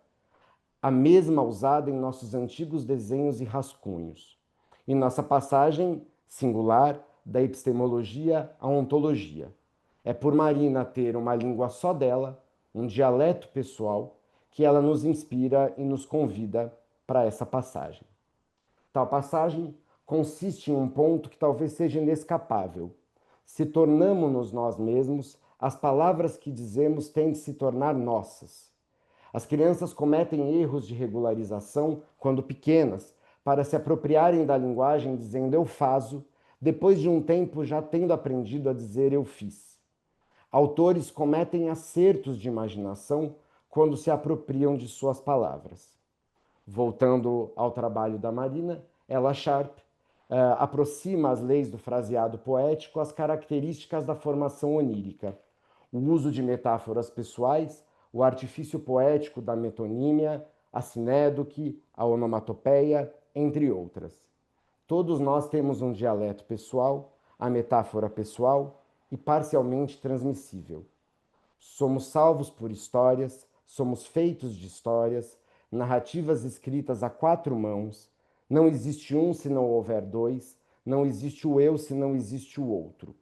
a mesma usada em nossos antigos desenhos e rascunhos. Em nossa passagem singular, da epistemologia à ontologia. É por Marina ter uma língua só dela, um dialeto pessoal, que ela nos inspira e nos convida para essa passagem. Tal passagem consiste em um ponto que talvez seja inescapável. Se tornamos-nos nós mesmos, as palavras que dizemos têm de se tornar nossas. As crianças cometem erros de regularização quando pequenas, para se apropriarem da linguagem dizendo eu faço, depois de um tempo já tendo aprendido a dizer eu fiz. Autores cometem acertos de imaginação quando se apropriam de suas palavras. Voltando ao trabalho da Marina, ela Sharp aproxima as leis do fraseado poético às características da formação onírica, o uso de metáforas pessoais, o artifício poético da metonímia, a sinédoque, a onomatopeia, entre outras. Todos nós temos um dialeto pessoal, a metáfora pessoal e parcialmente transmissível. Somos salvos por histórias, somos feitos de histórias, narrativas escritas a quatro mãos. Não existe um se não houver dois, não existe o eu se não existe o outro.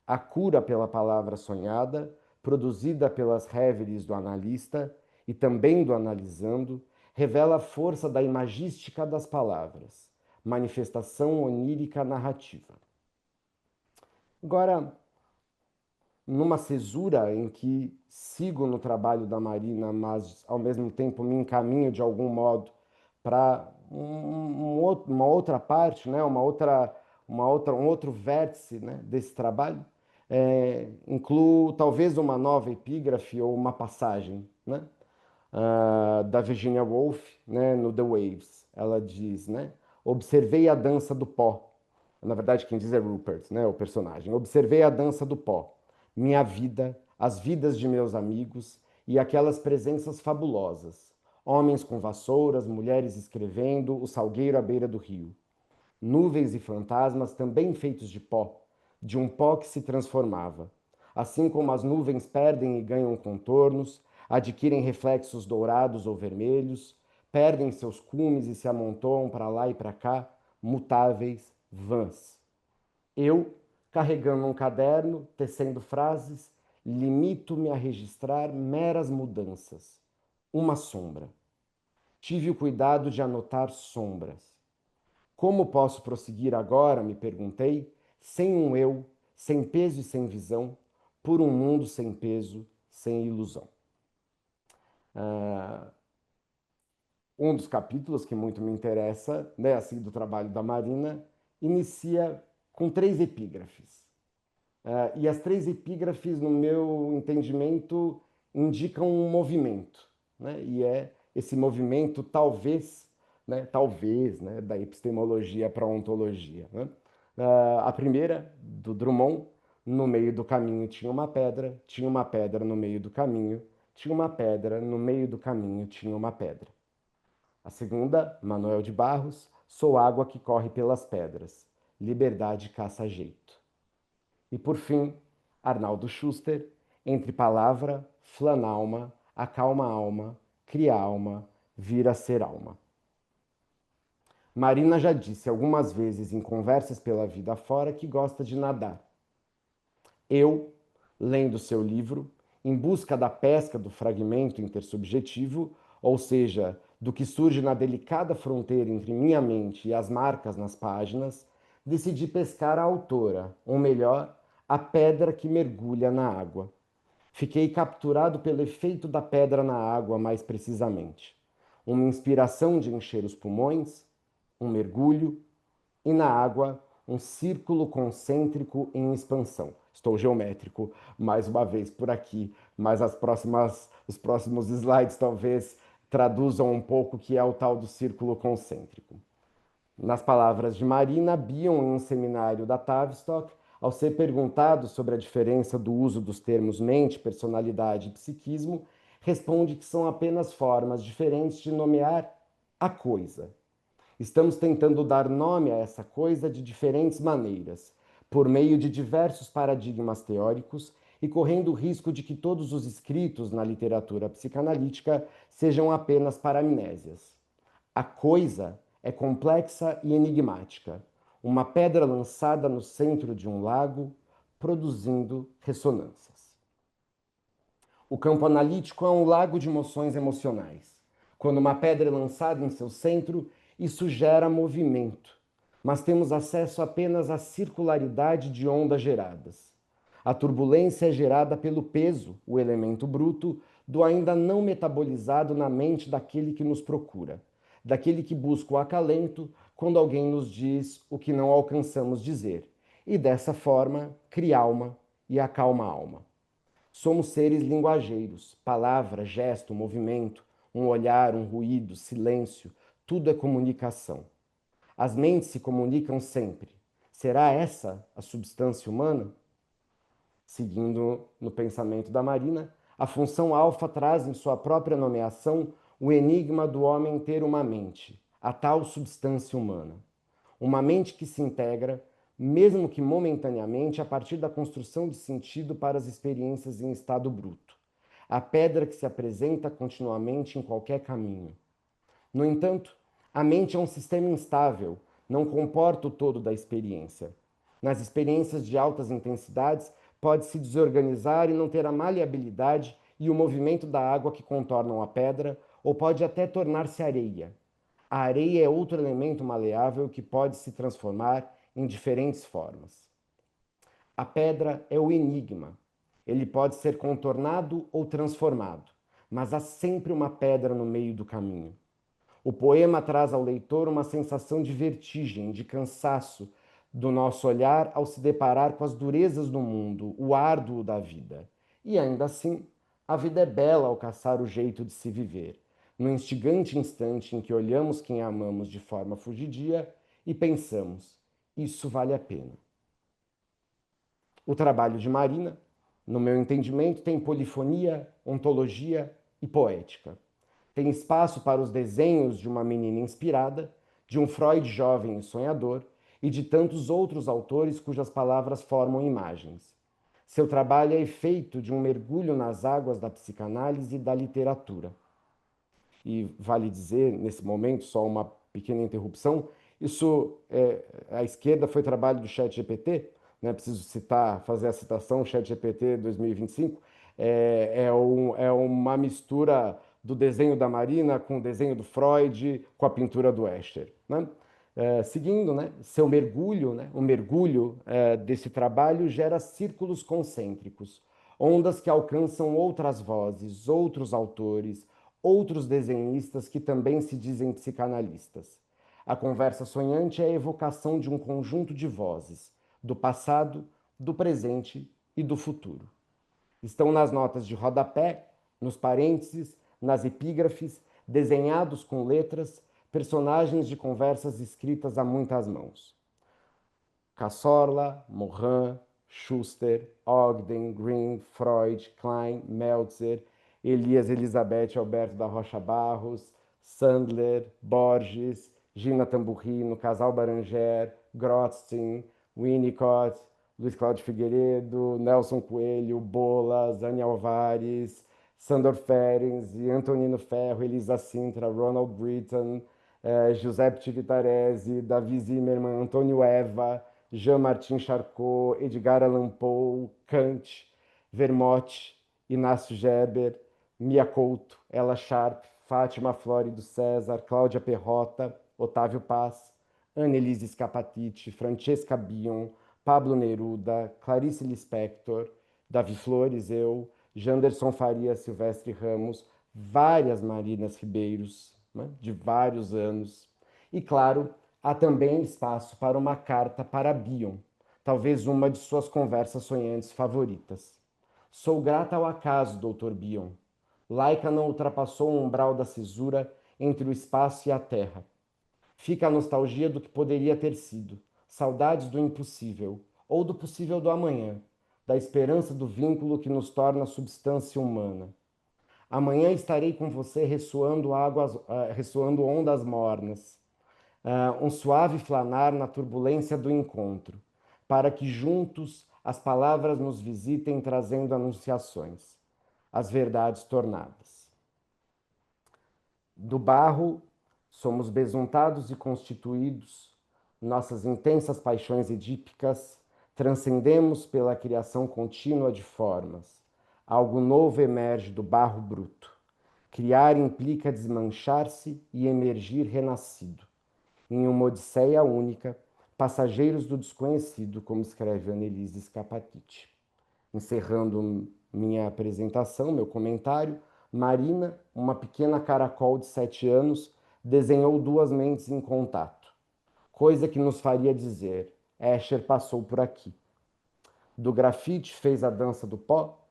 A cura pela palavra sonhada, produzida pelas reveries do analista e também do analisando, revela a força da imagística das palavras, manifestação onírica narrativa. Agora, numa cesura em que sigo no trabalho da Marina, mas ao mesmo tempo me encaminho de algum modo para uma outra parte, né? Um outro vértice, né? Desse trabalho, incluo talvez uma nova epígrafe ou uma passagem, né? Da Virginia Woolf, né? No The Waves, ela diz, né? Observei a dança do pó. Na verdade, quem diz é Rupert, né? O personagem. Observei a dança do pó, minha vida, as vidas de meus amigos e aquelas presenças fabulosas. Homens com vassouras, mulheres escrevendo, o salgueiro à beira do rio. Nuvens e fantasmas também feitos de um pó que se transformava. Assim como as nuvens perdem e ganham contornos, adquirem reflexos dourados ou vermelhos, perdem seus cumes e se amontoam para lá e para cá, mutáveis, vãs. Eu, carregando um caderno, tecendo frases, limito-me a registrar meras mudanças. Uma sombra. Tive o cuidado de anotar sombras. Como posso prosseguir agora, me perguntei, sem um eu, sem peso e sem visão, por um mundo sem peso, sem ilusão. Um dos capítulos que muito me interessa, né, assim, do trabalho da Marina, inicia com 3 epígrafes. E as 3 epígrafes, no meu entendimento, indicam um movimento, né? E é esse movimento, talvez, né, da epistemologia para a ontologia, né? A primeira, do Drummond, no meio do caminho tinha uma pedra no meio do caminho, tinha uma pedra, no meio do caminho tinha uma pedra. A segunda, Manuel de Barros, sou água que corre pelas pedras, liberdade caça jeito. E por fim, Arnaldo Schuster, entre palavra, flanalma, acalma alma, cria alma, vira ser alma. Marina já disse algumas vezes em conversas pela vida fora que gosta de nadar. Eu, lendo seu livro, em busca da pesca do fragmento intersubjetivo, ou seja, do que surge na delicada fronteira entre minha mente e as marcas nas páginas, decidi pescar a autora, ou melhor, a pedra que mergulha na água. Fiquei capturado pelo efeito da pedra na água, mais precisamente. Uma inspiração de encher os pulmões, um mergulho, e na água, um círculo concêntrico em expansão. Estou geométrico mais uma vez por aqui, mas os próximos slides talvez traduzam um pouco o que é o tal do círculo concêntrico. Nas palavras de Marina Bion, em um seminário da Tavistock, ao ser perguntado sobre a diferença do uso dos termos mente, personalidade e psiquismo, responde que são apenas formas diferentes de nomear a coisa. Estamos tentando dar nome a essa coisa de diferentes maneiras, por meio de diversos paradigmas teóricos e correndo o risco de que todos os escritos na literatura psicanalítica sejam apenas paramnésias. A coisa é complexa e enigmática, uma pedra lançada no centro de um lago, produzindo ressonâncias. O campo analítico é um lago de emoções emocionais. Quando uma pedra é lançada em seu centro, isso gera movimento, mas temos acesso apenas à circularidade de ondas geradas. A turbulência é gerada pelo peso, o elemento bruto, do ainda não metabolizado na mente daquele que nos procura, daquele que busca o acalento quando alguém nos diz o que não alcançamos dizer, e dessa forma cria alma e acalma a alma. Somos seres linguageiros, palavra, gesto, movimento, um olhar, um ruído, silêncio, tudo é comunicação. As mentes se comunicam sempre. Será essa a substância humana? Seguindo no pensamento da Marina, a função alfa traz em sua própria nomeação o enigma do homem ter uma mente, a tal substância humana. Uma mente que se integra, mesmo que momentaneamente, a partir da construção de sentido para as experiências em estado bruto. A pedra que se apresenta continuamente em qualquer caminho. No entanto, a mente é um sistema instável, não comporta o todo da experiência. Nas experiências de altas intensidades, pode se desorganizar e não ter a maleabilidade e o movimento da água que contornam a pedra, ou pode até tornar-se areia. A areia é outro elemento maleável que pode se transformar em diferentes formas. A pedra é o enigma. Ele pode ser contornado ou transformado, mas há sempre uma pedra no meio do caminho. O poema traz ao leitor uma sensação de vertigem, de cansaço do nosso olhar ao se deparar com as durezas do mundo, o árduo da vida. E ainda assim, a vida é bela ao caçar o jeito de se viver, no instigante instante em que olhamos quem amamos de forma fugidia e pensamos: isso vale a pena. O trabalho de Marina, no meu entendimento, tem polifonia, ontologia e poética. Tem espaço para os desenhos de uma menina inspirada, de um Freud jovem e sonhador e de tantos outros autores cujas palavras formam imagens. Seu trabalho é efeito de um mergulho nas águas da psicanálise e da literatura. E vale dizer, nesse momento, só uma pequena interrupção, a esquerda foi trabalho do ChatGPT, né? Preciso citar, fazer a citação, ChatGPT 2025, é uma mistura do desenho da Marina com o desenho do Freud, com a pintura do Escher. Né? Seguindo, né, seu mergulho, né, o mergulho desse trabalho gera círculos concêntricos, ondas que alcançam outras vozes, outros autores, outros desenhistas que também se dizem psicanalistas. A conversa sonhante é a evocação de um conjunto de vozes, do passado, do presente e do futuro. Estão nas notas de rodapé, nos parênteses, nas epígrafes, desenhados com letras, personagens de conversas escritas a muitas mãos. Cassorla, Morin, Schuster, Ogden, Green, Freud, Klein, Meltzer, Elias Elizabeth Alberto da Rocha Barros, Sandler, Borges, Gina Tamburrino, Casal Baranger, Grotstein, Winnicott, Luiz Cláudio Figueiredo, Nelson Coelho, Bolas, Anne Alvares, Sandor Ferenc, Antonino Ferro, Elisa Sintra, Ronald Britton, Giuseppe Civitarese, Davi Zimmermann, Antônio Eva, Jean-Martin Charcot, Edgar Allan Poe, Kant, Vermote, Inácio Gerber, Mia Couto, Ella Sharp, Fátima Flórido César, Cláudia Perrota, Otávio Paz, Annelise Scapatiti, Francesca Bion, Pablo Neruda, Clarice Lispector, Davi Flores, eu, Janderson Faria, Silvestre Ramos, várias Marinas Ribeiros, né, de vários anos. E, claro, há também espaço para uma carta para Bion, talvez uma de suas conversas sonhantes favoritas. Sou grata ao acaso, Dr. Bion. Laika não ultrapassou o umbral da cisura entre o espaço e a terra. Fica a nostalgia do que poderia ter sido, saudades do impossível, ou do possível do amanhã, da esperança do vínculo que nos torna substância humana. Amanhã estarei com você ressoando ondas mornas, um suave flanar na turbulência do encontro, para que juntos as palavras nos visitem trazendo anunciações, as verdades tornadas. Do barro somos besuntados e constituídos, nossas intensas paixões edípicas, transcendemos pela criação contínua de formas. Algo novo emerge do barro bruto. Criar implica desmanchar-se e emergir renascido. Em uma odisseia única, passageiros do desconhecido, como escreve Annelise Scapacchi. Encerrando minha apresentação, meu comentário, Marina, uma pequena caracol de 7 anos, desenhou duas mentes em contato, coisa que nos faria dizer: Escher passou por aqui. Do grafite fez a dança do pó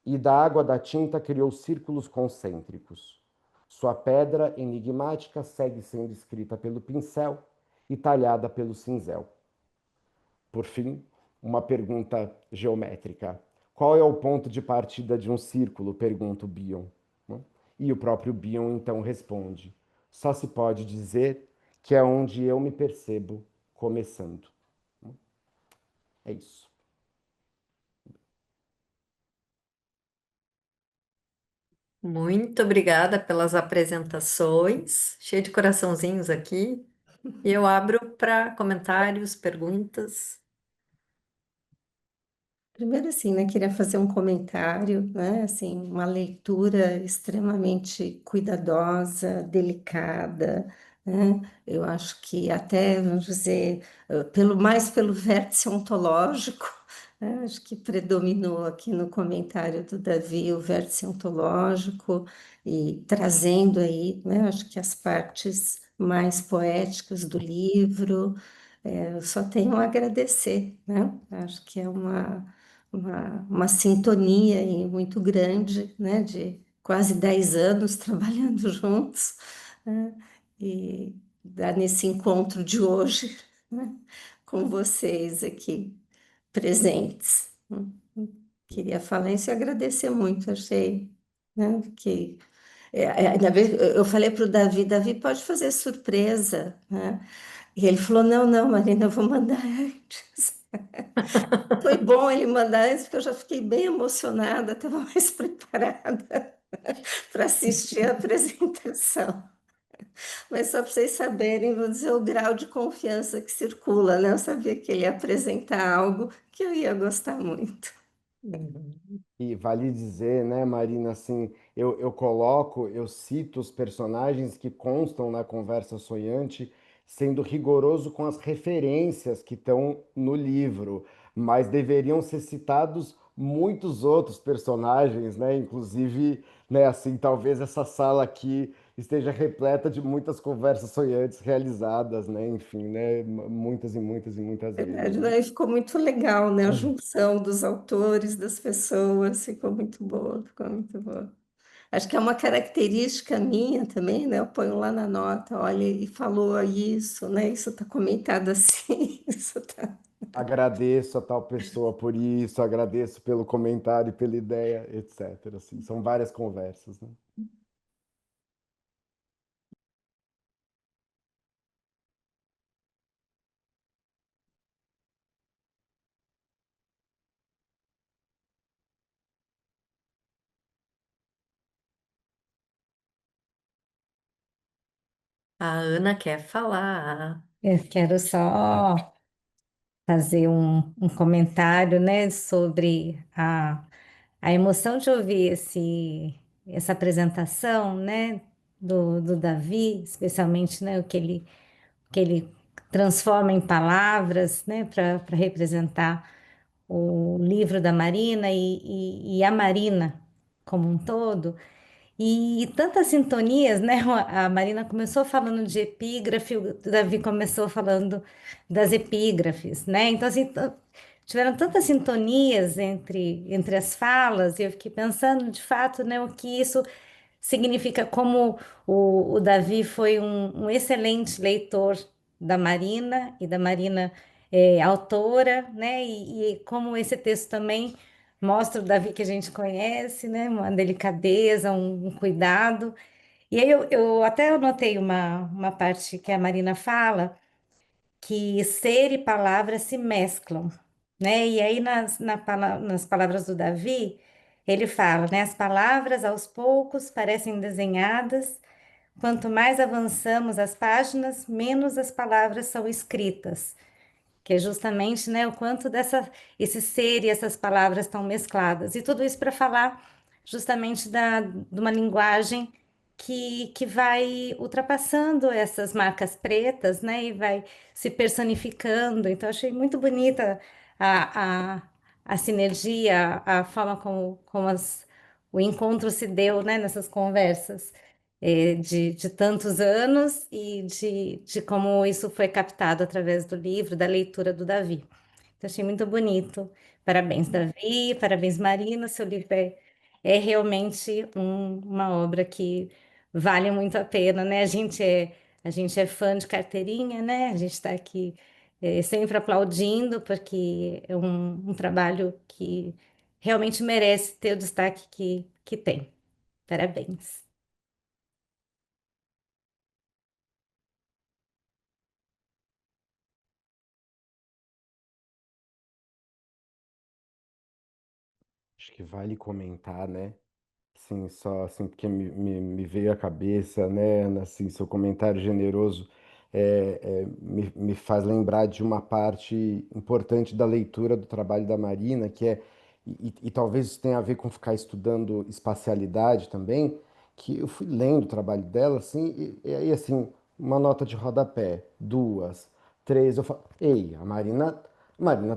e da água da tinta criou círculos concêntricos. Sua pedra enigmática segue sendo escrita pelo pincel e talhada pelo cinzel. Por fim, uma pergunta geométrica. Qual é o ponto de partida de um círculo? Pergunta o Bion. E o próprio Bion então responde: só se pode dizer que é onde eu me percebo começando. É isso. Muito obrigada pelas apresentações, cheio de coraçãozinhos aqui. E eu abro para comentários, perguntas. Primeiro, assim, né, queria fazer um comentário, né, assim, uma leitura extremamente cuidadosa, delicada, né, eu acho que até, vamos dizer, mais pelo vértice ontológico, né, acho que predominou aqui no comentário do Davi o vértice ontológico e trazendo aí, né, acho que as partes mais poéticas do livro, eu só tenho a agradecer, né, acho que é uma sintonia aí muito grande, né, de quase 10 anos trabalhando juntos, né, e nesse encontro de hoje, né, com vocês aqui presentes. Queria falar isso e agradecer muito, achei, né, que ainda bem, eu falei para o Davi, Davi pode fazer surpresa, né? E ele falou, não, não, Marina, eu vou mandar antes. Foi bom ele mandar isso, porque eu já fiquei bem emocionada, estava mais preparada para assistir a apresentação. Mas só para vocês saberem, vou dizer o grau de confiança que circula, né? Eu sabia que ele ia apresentar algo que eu ia gostar muito. Uhum. E vale dizer, né, Marina, assim, eu coloco, eu cito os personagens que constam na conversa sonhante, sendo rigoroso com as referências que estão no livro, mas deveriam ser citados muitos outros personagens, né? Inclusive, né, assim, talvez essa sala aqui esteja repleta de muitas conversas sonhantes realizadas, né? Enfim, né? Muitas e muitas e muitas vezes, Verdade, né? daí ficou muito legal, né? A junção dos autores, das pessoas, ficou muito boa, ficou muito boa. Acho que é uma característica minha também, né? Eu ponho lá na nota, olha, e falou isso, né? Isso está comentado assim, isso tá. Agradeço a tal pessoa por isso, agradeço pelo comentário, pela ideia, etc. Assim, são várias conversas, né? A Ana quer falar. Eu quero só fazer um comentário, né, sobre a emoção de ouvir essa apresentação, né, do Davi, especialmente, né, o que ele transforma em palavras, né, para representar o livro da Marina e a Marina como um todo. E tantas sintonias, né? A Marina começou falando de epígrafe, o Davi começou falando das epígrafes, né? Então, assim, tiveram tantas sintonias entre as falas, e eu fiquei pensando, de fato, né, o que isso significa, como o Davi foi um excelente leitor da Marina, e da Marina autora, né? E como esse texto também mostra o Davi que a gente conhece, né? Uma delicadeza, um cuidado. E aí eu até anotei uma parte que a Marina fala, que ser e palavra se mesclam, né? E aí nas palavras do Davi, ele fala, né? As palavras aos poucos parecem desenhadas quanto mais avançamos as páginas, menos as palavras são escritas, que é justamente, né, o quanto esse ser e essas palavras estão mescladas. E tudo isso para falar justamente de uma linguagem que vai ultrapassando essas marcas pretas, né, e vai se personificando. Então, achei muito bonita a, a, a sinergia, a forma como o encontro se deu, né, nessas conversas de tantos anos e de como isso foi captado através do livro, da leitura do Davi. Então, achei muito bonito. Parabéns, Davi, parabéns, Marina. Seu livro é realmente uma obra que vale muito a pena, né? A gente é fã de carteirinha, né? A gente está aqui sempre aplaudindo, porque é um trabalho que realmente merece ter o destaque que tem. Parabéns. Acho que vale comentar, né? Sim, só assim, porque me veio à cabeça, né, Ana, assim, seu comentário generoso me faz lembrar de uma parte importante da leitura do trabalho da Marina, que é, e talvez isso tenha a ver com ficar estudando espacialidade também, que eu fui lendo o trabalho dela, assim, e aí, assim, uma nota de rodapé, duas, três, eu falo, ei, a Marina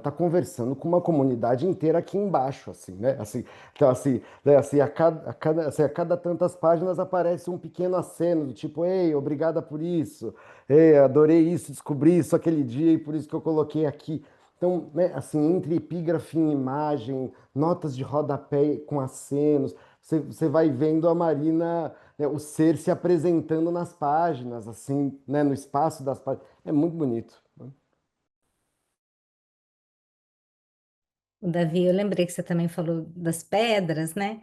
tá conversando com uma comunidade inteira aqui embaixo, assim, né? Assim, então, assim, né, assim, a cada tantas páginas aparece um pequeno aceno, do tipo, ei, obrigada por isso, ei, adorei isso, descobri isso aquele dia e por isso que eu coloquei aqui. Então, né, assim, entre epígrafe e imagem, notas de rodapé com acenos, você vai vendo a Marina, né, o ser se apresentando nas páginas, assim, né, no espaço das páginas. É muito bonito. O Davi, eu lembrei que você também falou das pedras, né?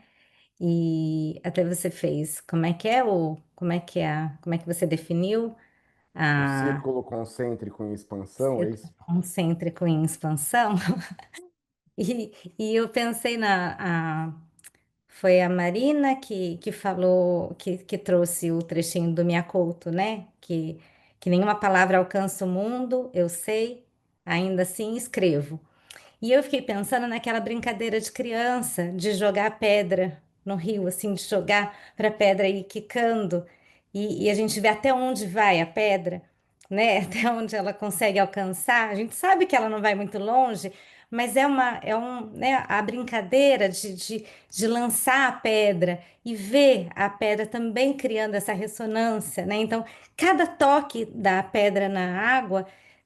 E até você fez. Como é que você definiu O a círculo concêntrico em expansão, é círculo isso? concêntrico em expansão? E eu pensei foi a Marina que falou, que trouxe o trechinho do Miyakoto, né? Que nenhuma palavra alcança o mundo, eu sei, ainda assim escrevo. E eu fiquei pensando naquela brincadeira de criança, de jogar pedra no rio, assim, de jogar para a pedra ir quicando, e a gente vê até onde vai a pedra, né? Até onde ela consegue alcançar. A gente sabe que ela não vai muito longe, mas né, a brincadeira de lançar a pedra e ver a pedra também criando essa ressonância, né? Então, cada toque da pedra na água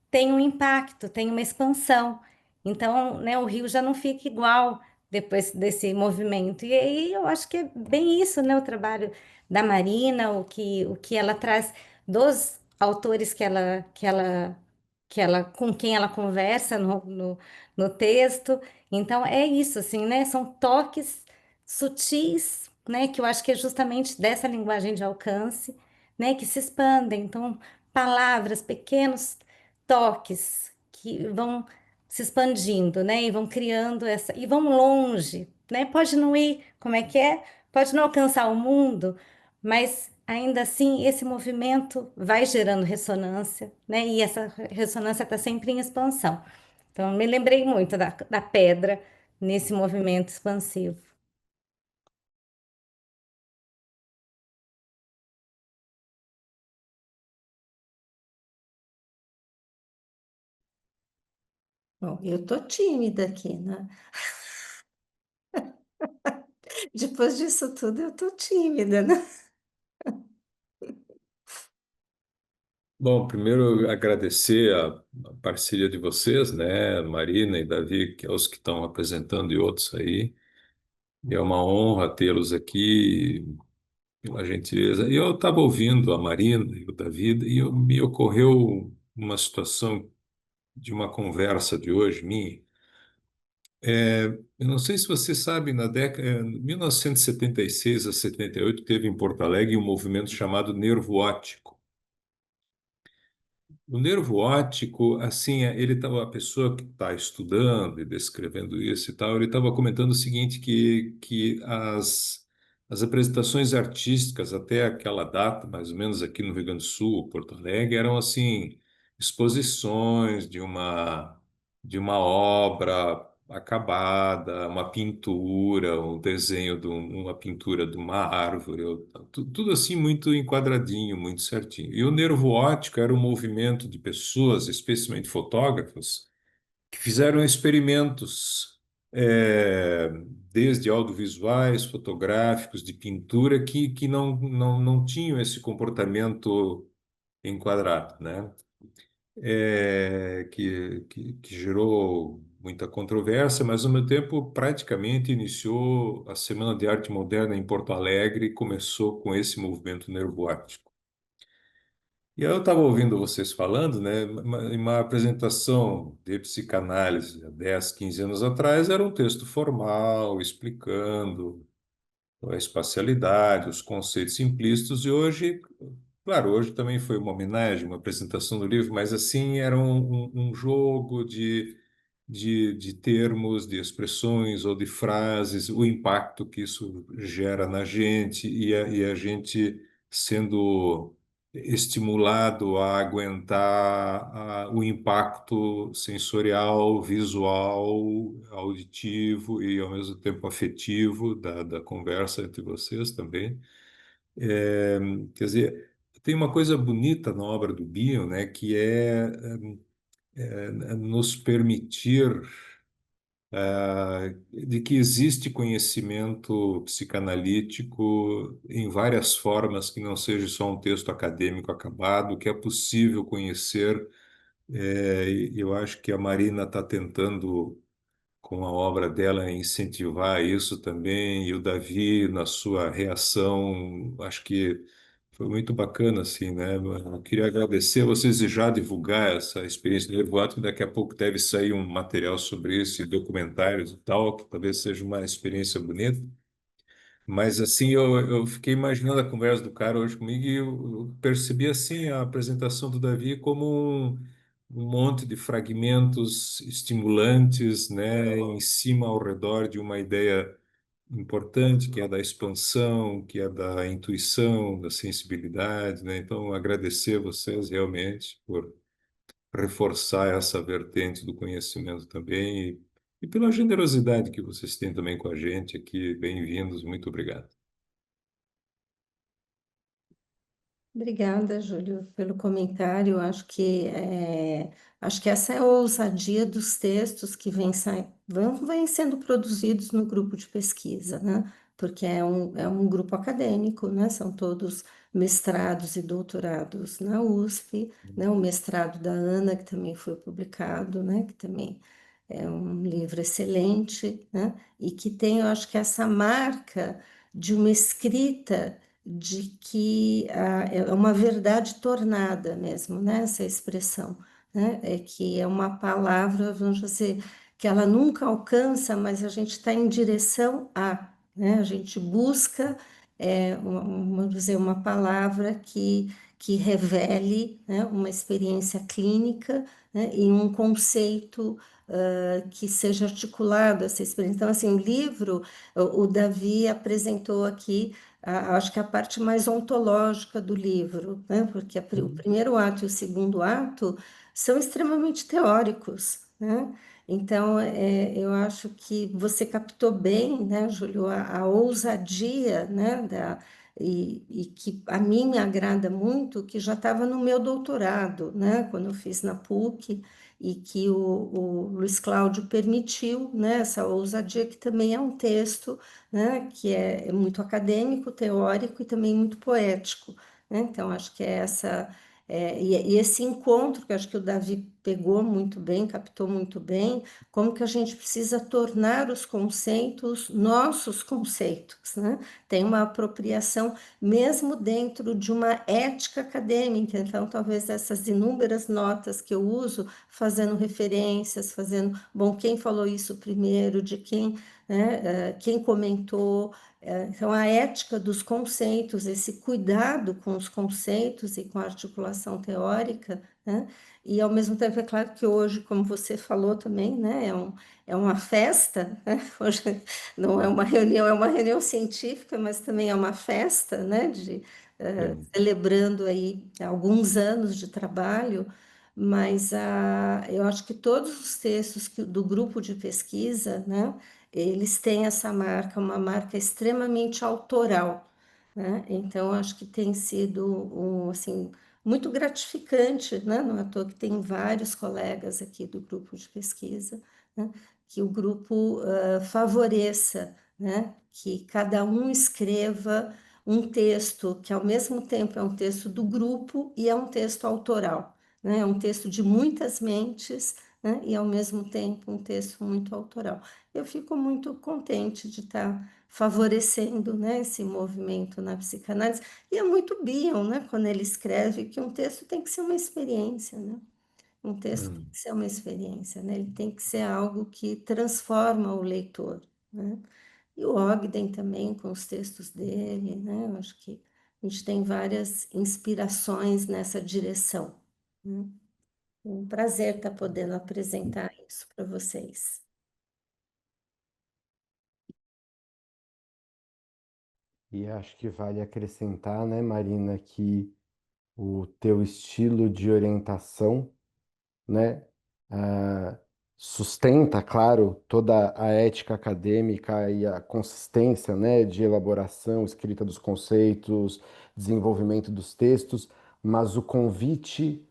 tem um impacto, tem uma expansão. Então, né, o rio já não fica igual depois desse movimento. E aí eu acho que é bem isso, né, o trabalho da Marina, o que ela traz dos autores com quem ela conversa no texto. Então, é isso, assim, né? São toques sutis, né, que eu acho que é justamente dessa linguagem de alcance, né, que se expandem. Então, palavras, pequenos toques que vão se expandindo, né? E vão criando e vão longe, né? Pode não ir, como é que é? Pode não alcançar o mundo, mas ainda assim esse movimento vai gerando ressonância, né? E essa ressonância está sempre em expansão. Então, me lembrei muito da pedra nesse movimento expansivo. Bom, eu tô tímida aqui, né? Depois disso tudo, eu tô tímida, né? Bom, primeiro agradecer a parceria de vocês, né, Marina e Davi, que é os que estão apresentando e outros aí. E é uma honra tê-los aqui, pela gentileza. E eu estava ouvindo a Marina e o Davi e me ocorreu uma situação de uma conversa de hoje minha. Eu não sei se você sabe, na década de 1976 a 78 teve em Porto Alegre um movimento chamado Nervo Óptico. O nervo óptico, assim, ele estava, a pessoa que está estudando e descrevendo isso e tal, ele estava comentando o seguinte, que as apresentações artísticas até aquela data, mais ou menos aqui no Rio Grande do Sul, Porto Alegre, eram assim exposições de uma obra acabada, uma pintura, um desenho uma pintura de uma árvore, tudo assim muito enquadradinho, muito certinho. E o nervo óptico era um movimento de pessoas, especialmente fotógrafos, que fizeram experimentos, desde audiovisuais, fotográficos, de pintura, que não tinham esse comportamento enquadrado, né? Que gerou muita controvérsia, mas ao mesmo tempo praticamente iniciou a Semana de Arte Moderna em Porto Alegre e começou com esse movimento nervo óptico. E eu estava ouvindo vocês falando, né? Uma apresentação de psicanálise há 10, 15 anos atrás era um texto formal, explicando a espacialidade, os conceitos implícitos, e hoje, claro, hoje também foi uma homenagem, uma apresentação do livro, mas assim era um jogo de termos, de expressões ou de frases, o impacto que isso gera na gente e a gente sendo estimulado a aguentar o impacto sensorial, visual, auditivo e ao mesmo tempo afetivo da conversa entre vocês também. É, quer dizer, tem uma coisa bonita na obra do Bion, né, que é nos permitir de que existe conhecimento psicanalítico em várias formas, que não seja só um texto acadêmico acabado, que é possível conhecer. E eu acho que a Marina está tentando, com a obra dela, incentivar isso também, e o Davi, na sua reação, acho que foi muito bacana, assim, né? Eu queria agradecer a vocês e já divulgar essa experiência do Nervoato, que daqui a pouco deve sair um material sobre isso, e documentários e tal, que talvez seja uma experiência bonita. Mas, assim, eu fiquei imaginando a conversa do cara hoje comigo e eu percebi, assim, a apresentação do Davi como um monte de fragmentos estimulantes, né, em cima, ao redor de uma ideia importante, que é da expansão, que é da intuição, da sensibilidade, né? Então, agradecer a vocês realmente por reforçar essa vertente do conhecimento também e pela generosidade que vocês têm também com a gente aqui. Bem-vindos, muito obrigado. Obrigada, Júlio, pelo comentário. Acho que essa é a ousadia dos textos que vêm sendo produzidos no grupo de pesquisa, né? Porque é um grupo acadêmico, né? São todos mestrados e doutorados na USP, né? O mestrado da Ana, que também foi publicado, né? Que também é um livro excelente, né? E que tem, eu acho que essa marca de uma escrita de que é uma verdade tornada mesmo, né? Essa expressão, né? É que é uma palavra, vamos dizer, que ela nunca alcança, mas a gente está em direção a, né? A gente busca, vamos dizer, uma palavra que revele, né? Uma experiência clínica, né? E um conceito que seja articulado essa experiência. Então, assim, o livro, o Davi apresentou aqui acho que a parte mais ontológica do livro, né? Porque o primeiro ato e o segundo ato são extremamente teóricos, né? Então, eu acho que você captou bem, né, Júlio, a ousadia, né, e que a mim me agrada muito, que já estava no meu doutorado, né, quando eu fiz na PUC, e que o Luiz Cláudio permitiu, né, essa ousadia, que também é um texto, né, que é muito acadêmico, teórico e também muito poético, né? Então, acho que e esse encontro que acho que o Davi pegou muito bem, captou muito bem, como que a gente precisa tornar os conceitos nossos conceitos, né? Tem uma apropriação mesmo dentro de uma ética acadêmica, então talvez essas inúmeras notas que eu uso, fazendo referências, bom, quem falou isso primeiro, de quem, né, quem comentou. Então, a ética dos conceitos, esse cuidado com os conceitos e com a articulação teórica, né? E ao mesmo tempo, é claro que hoje, como você falou também, né, é uma festa, né? Hoje não é uma reunião científica, mas também é uma festa, né, Sim. celebrando aí alguns anos de trabalho, mas eu acho que todos os textos do grupo de pesquisa, né, eles têm essa marca, uma marca extremamente autoral, né? Então, acho que tem sido assim, muito gratificante, né? Não é à toa que tem vários colegas aqui do grupo de pesquisa, né? Que o grupo favoreça, né? Que cada um escreva um texto que, ao mesmo tempo, é um texto do grupo e é um texto autoral, né? É um texto de muitas mentes, né? E, ao mesmo tempo, um texto muito autoral. Eu fico muito contente de estar favorecendo, né, esse movimento na psicanálise. E é muito Bion, né, quando ele escreve que um texto tem que ser uma experiência, né? Um texto tem Hum. que ser uma experiência, né? Ele tem que ser algo que transforma o leitor, né? E o Ogden também, com os textos dele, né? Eu acho que a gente tem várias inspirações nessa direção, né? É um prazer estar podendo apresentar isso para vocês. E acho que vale acrescentar, né, Marina, que o teu estilo de orientação, né, ah, sustenta, claro, toda a ética acadêmica e a consistência, né, de elaboração, escrita dos conceitos, desenvolvimento dos textos, mas o convite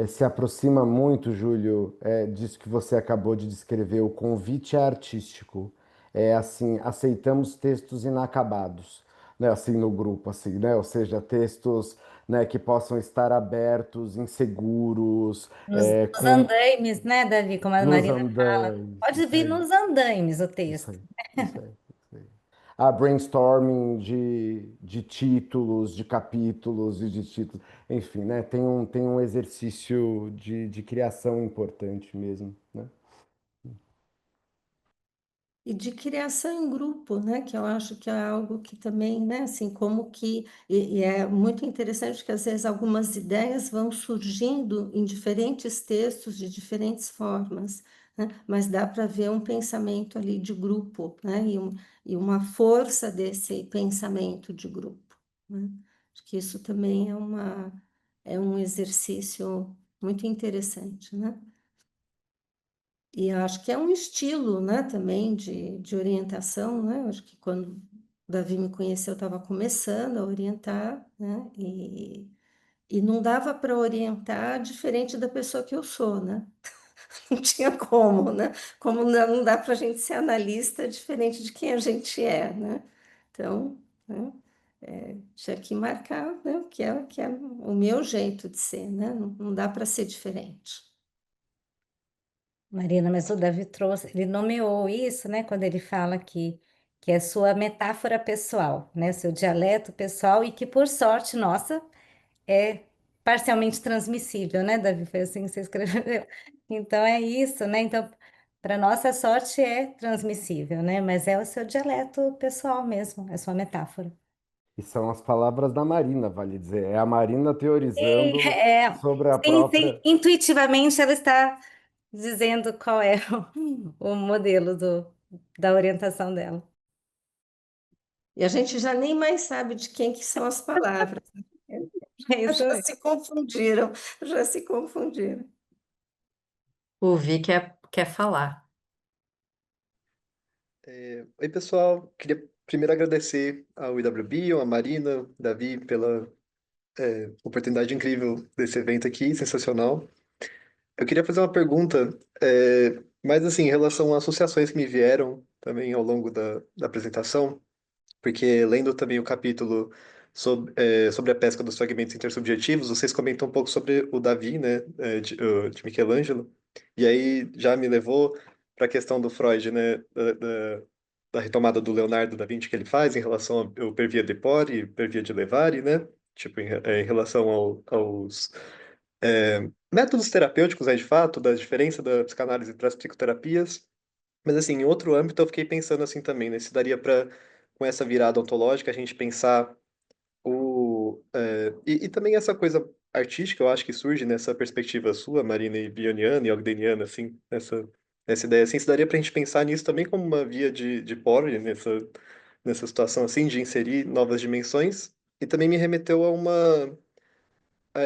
se aproxima muito, Júlio, disso que você acabou de descrever. O convite é artístico. É assim, aceitamos textos inacabados, né, assim no grupo, assim, né, ou seja, textos, né, que possam estar abertos, inseguros, Nos com andaimes, né, Davi, como a nos Marina fala. andaimes, Pode isso vir aí, nos andaimes o isso texto. aí, isso aí, isso aí. A brainstorming de títulos, de capítulos e de títulos, enfim, né? Tem um exercício de criação importante mesmo, né? E de criação em grupo, né? Que eu acho que é algo que também, né? Assim, como que... E é muito interessante que, às vezes, algumas ideias vão surgindo em diferentes textos, de diferentes formas, né? Mas dá para ver um pensamento ali de grupo, né? E uma força desse pensamento de grupo, né? Acho que isso também é um exercício muito interessante, né? E eu acho que é um estilo, né, também de orientação, né? Eu acho que quando o Davi me conheceu, eu estava começando a orientar, né? E não dava para orientar diferente da pessoa que eu sou, né? Não tinha como, né? Como não dá para a gente ser analista diferente de quem a gente é, né? Então, né? Tinha que marcar, né, que é o meu jeito de ser, né? Não dá para ser diferente. Marina, mas o Davi trouxe, ele nomeou isso, né, quando ele fala que é sua metáfora pessoal, né, seu dialeto pessoal e que, por sorte nossa, é parcialmente transmissível, né, Davi? Foi assim que você escreveu. Então é isso, né? Então, para nossa sorte é transmissível, né? Mas é o seu dialeto pessoal mesmo, é sua metáfora. E são as palavras da Marina, vale dizer. É a Marina teorizando É, sobre a sim, sim, própria. intuitivamente ela está dizendo qual é o modelo da orientação dela. E a gente já nem mais sabe de quem que são as palavras. É isso Já aí. se confundiram, já se confundiram. O Vi quer falar. Oi, pessoal. Queria primeiro agradecer ao IWB, a Marina, Davi, pela oportunidade incrível desse evento aqui, sensacional. Eu queria fazer uma pergunta, mais assim, em relação a associações que me vieram também ao longo da apresentação, porque lendo também o capítulo sobre a pesca dos fragmentos intersubjetivos, vocês comentam um pouco sobre o Davi, né, de Michelangelo, e aí já me levou para a questão do Freud, né, da retomada do Leonardo da Vinci que ele faz em relação ao per via Deport e per via de Levari, né, tipo, em relação aos métodos terapêuticos, né, de fato, da diferença da psicanálise para as psicoterapias, mas assim, em outro âmbito eu fiquei pensando assim também, né, se daria para, com essa virada ontológica, a gente pensar e também essa coisa artística, eu acho que surge nessa perspectiva sua, Marina, e bioniana e ogdeniana, assim, nessa ideia, assim, se daria pra gente pensar nisso também como uma via de Porre, nessa situação, assim, de inserir novas dimensões, e também me remeteu a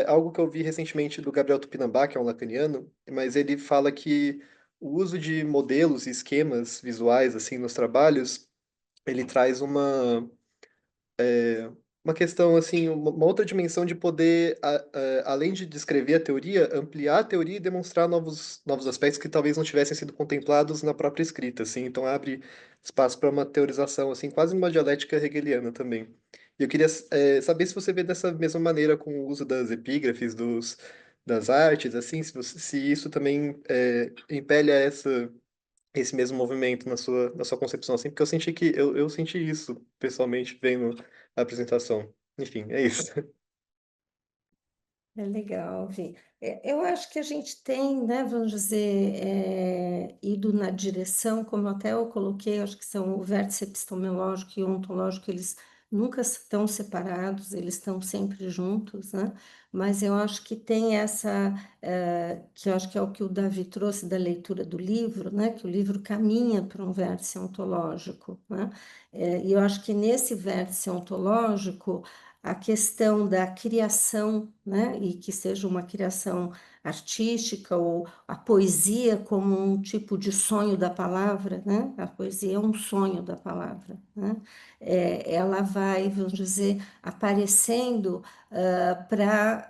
algo que eu vi recentemente do Gabriel Tupinambá, que é um lacaniano, mas ele fala que o uso de modelos e esquemas visuais, assim, nos trabalhos, ele traz uma questão, assim, uma outra dimensão de poder, além de descrever a teoria, ampliar a teoria e demonstrar novos aspectos que talvez não tivessem sido contemplados na própria escrita, assim. Então abre espaço para uma teorização, assim, quase uma dialética hegeliana também. E eu queria, saber se você vê dessa mesma maneira com o uso das epígrafes, das artes, assim, se isso também impele a esse mesmo movimento na sua concepção, assim, porque eu senti isso pessoalmente vendo a apresentação. Enfim, é isso. É legal, Vi. Eu acho que a gente tem, né, vamos dizer, ido na direção, como até eu coloquei, acho que são o vértice epistemológico e ontológico, eles nunca estão separados, eles estão sempre juntos, né? Mas eu acho que tem essa, que eu acho que é o que o Davi trouxe da leitura do livro, né? Que o livro caminha para um vértice ontológico, né? E eu acho que nesse vértice ontológico, a questão da criação, né, e que seja uma criação artística ou a poesia como um tipo de sonho da palavra, né? A poesia é um sonho da palavra, né? Ela vai, vamos dizer, aparecendo para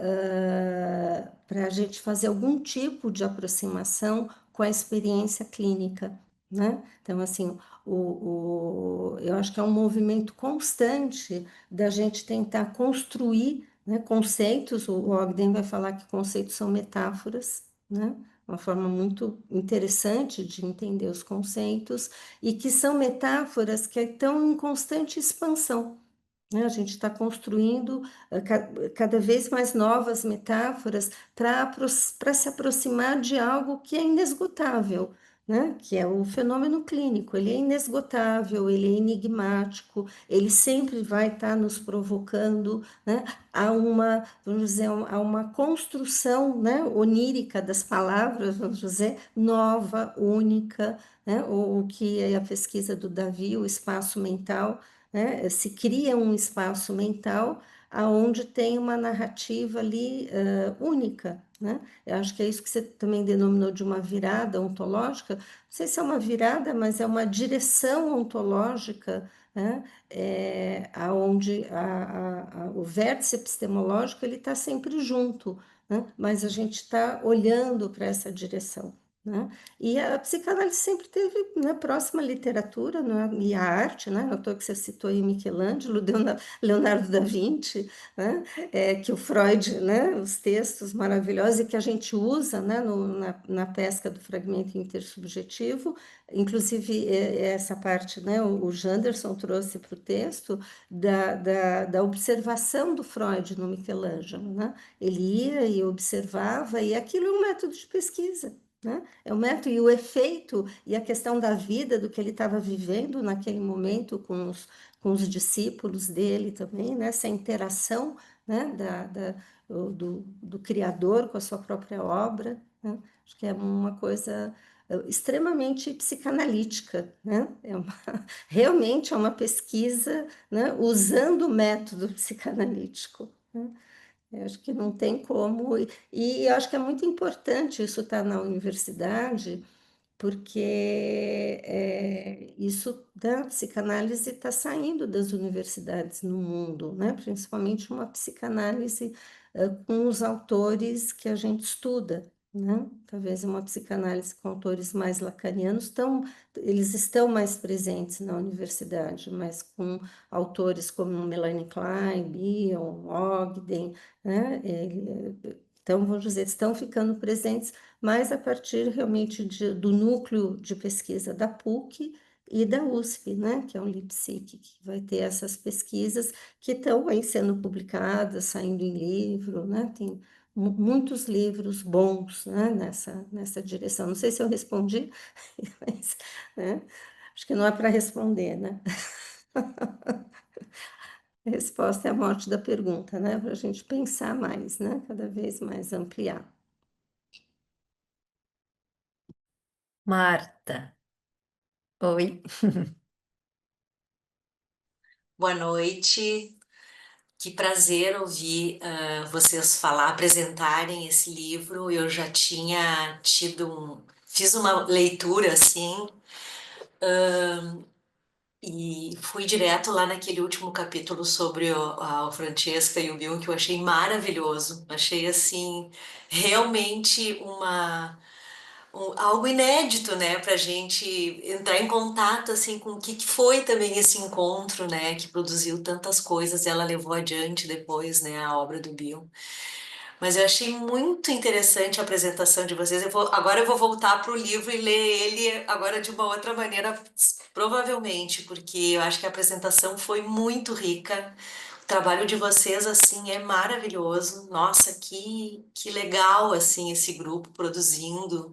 a gente fazer algum tipo de aproximação com a experiência clínica, né? Então, assim, eu acho que é um movimento constante da gente tentar construir, né, conceitos. O Ogden vai falar que conceitos são metáforas, né? Uma forma muito interessante de entender os conceitos, e que são metáforas que estão em constante expansão, né? A gente está construindo cada vez mais novas metáforas para se aproximar de algo que é inesgotável, né? Que é o fenômeno clínico. Ele é inesgotável, ele é enigmático, ele sempre vai estar nos provocando, né, vamos dizer, a uma construção, né, onírica das palavras, vamos dizer, nova, única, né? O que é a pesquisa do Davi, o espaço mental, né? Se cria um espaço mental aonde tem uma narrativa ali única, né? Eu acho que é isso que você também denominou de uma virada ontológica. Não sei se é uma virada, mas é uma direção ontológica, né? Aonde o vértice epistemológico ele está sempre junto, né? Mas a gente está olhando para essa direção, né? E a psicanálise sempre teve, né, próxima à literatura, né, e à arte, né? Notou que você citou aí Michelangelo, Leonardo da Vinci, né? Que o Freud, né, os textos maravilhosos e que a gente usa, né, na pesca do fragmento intersubjetivo, inclusive essa parte, né, o Janderson trouxe para o texto da observação do Freud no Michelangelo, né? Ele ia e observava, e aquilo é um método de pesquisa, né? É o método e o efeito e a questão da vida, do que ele estava vivendo naquele momento com os discípulos dele também, né? Essa interação, né? Do criador com a sua própria obra, né? Acho que é uma coisa extremamente psicanalítica, né? Realmente é uma pesquisa, né? Usando o método psicanalítico, né? Eu acho que não tem como, e eu acho que é muito importante isso estar na universidade, porque isso da psicanálise está saindo das universidades no mundo, né? Principalmente uma psicanálise com os autores que a gente estuda, né? Talvez uma psicanálise com autores mais lacanianos, eles estão mais presentes na universidade, mas com autores como Melanie Klein, Bion, Ogden, né? Então, vamos dizer, estão ficando presentes mas a partir realmente do núcleo de pesquisa da PUC e da USP, né, que é o LIPSIC, que vai ter essas pesquisas que estão aí sendo publicadas, saindo em livro, né, tem muitos livros bons, né, nessa direção. Não sei se eu respondi, mas, né, acho que não é para responder, né? A resposta é a morte da pergunta, né? Para a gente pensar mais, né? Cada vez mais ampliar. Marta, oi. Boa noite, que prazer ouvir vocês falar, apresentarem esse livro. Eu já tinha fiz uma leitura assim e fui direto lá naquele último capítulo sobre a Francesca e o Bill, que eu achei maravilhoso. Achei assim realmente algo inédito, né, para a gente entrar em contato assim com o que que foi também esse encontro, né, que produziu tantas coisas e ela levou adiante depois, né, a obra do Bill. Mas eu achei muito interessante a apresentação de vocês. Agora eu vou voltar para o livro e ler ele agora de uma outra maneira, provavelmente, porque eu acho que a apresentação foi muito rica. O trabalho de vocês, assim, é maravilhoso. Nossa, que legal, assim, esse grupo produzindo,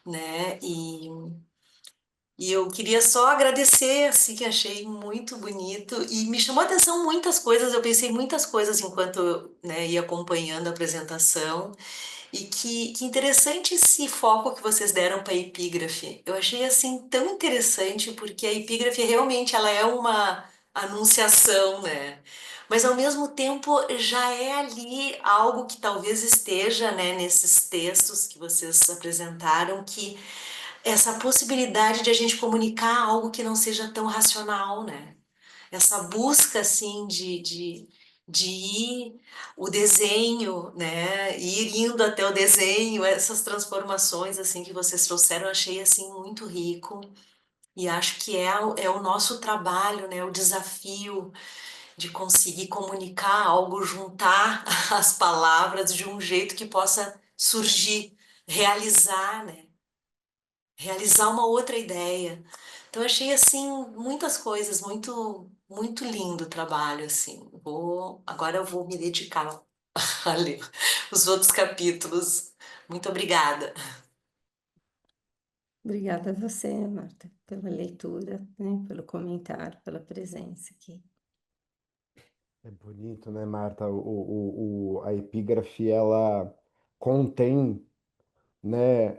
né? E eu queria só agradecer, assim, que achei muito bonito e me chamou a atenção muitas coisas. Eu pensei muitas coisas enquanto, né, ia acompanhando a apresentação. E que interessante esse foco que vocês deram para a epígrafe. Eu achei assim tão interessante porque a epígrafe realmente ela é uma anunciação, né? Mas ao mesmo tempo já é ali algo que talvez esteja, né, nesses textos que vocês apresentaram, que essa possibilidade de a gente comunicar algo que não seja tão racional, né? Essa busca assim de ir o desenho, né? Ir indo até o desenho, essas transformações assim que vocês trouxeram, eu achei assim muito rico e acho que é o nosso trabalho, né? O desafio de conseguir comunicar algo, juntar as palavras de um jeito que possa surgir, realizar, né? Realizar uma outra ideia. Então, eu achei assim muitas coisas, muito lindo o trabalho assim. Agora eu vou me dedicar a ler os outros capítulos. Muito obrigada. Obrigada a você, Marta, pela leitura, né? Pelo comentário, pela presença aqui. É bonito, né, Marta? A epígrafe, ela contém, né,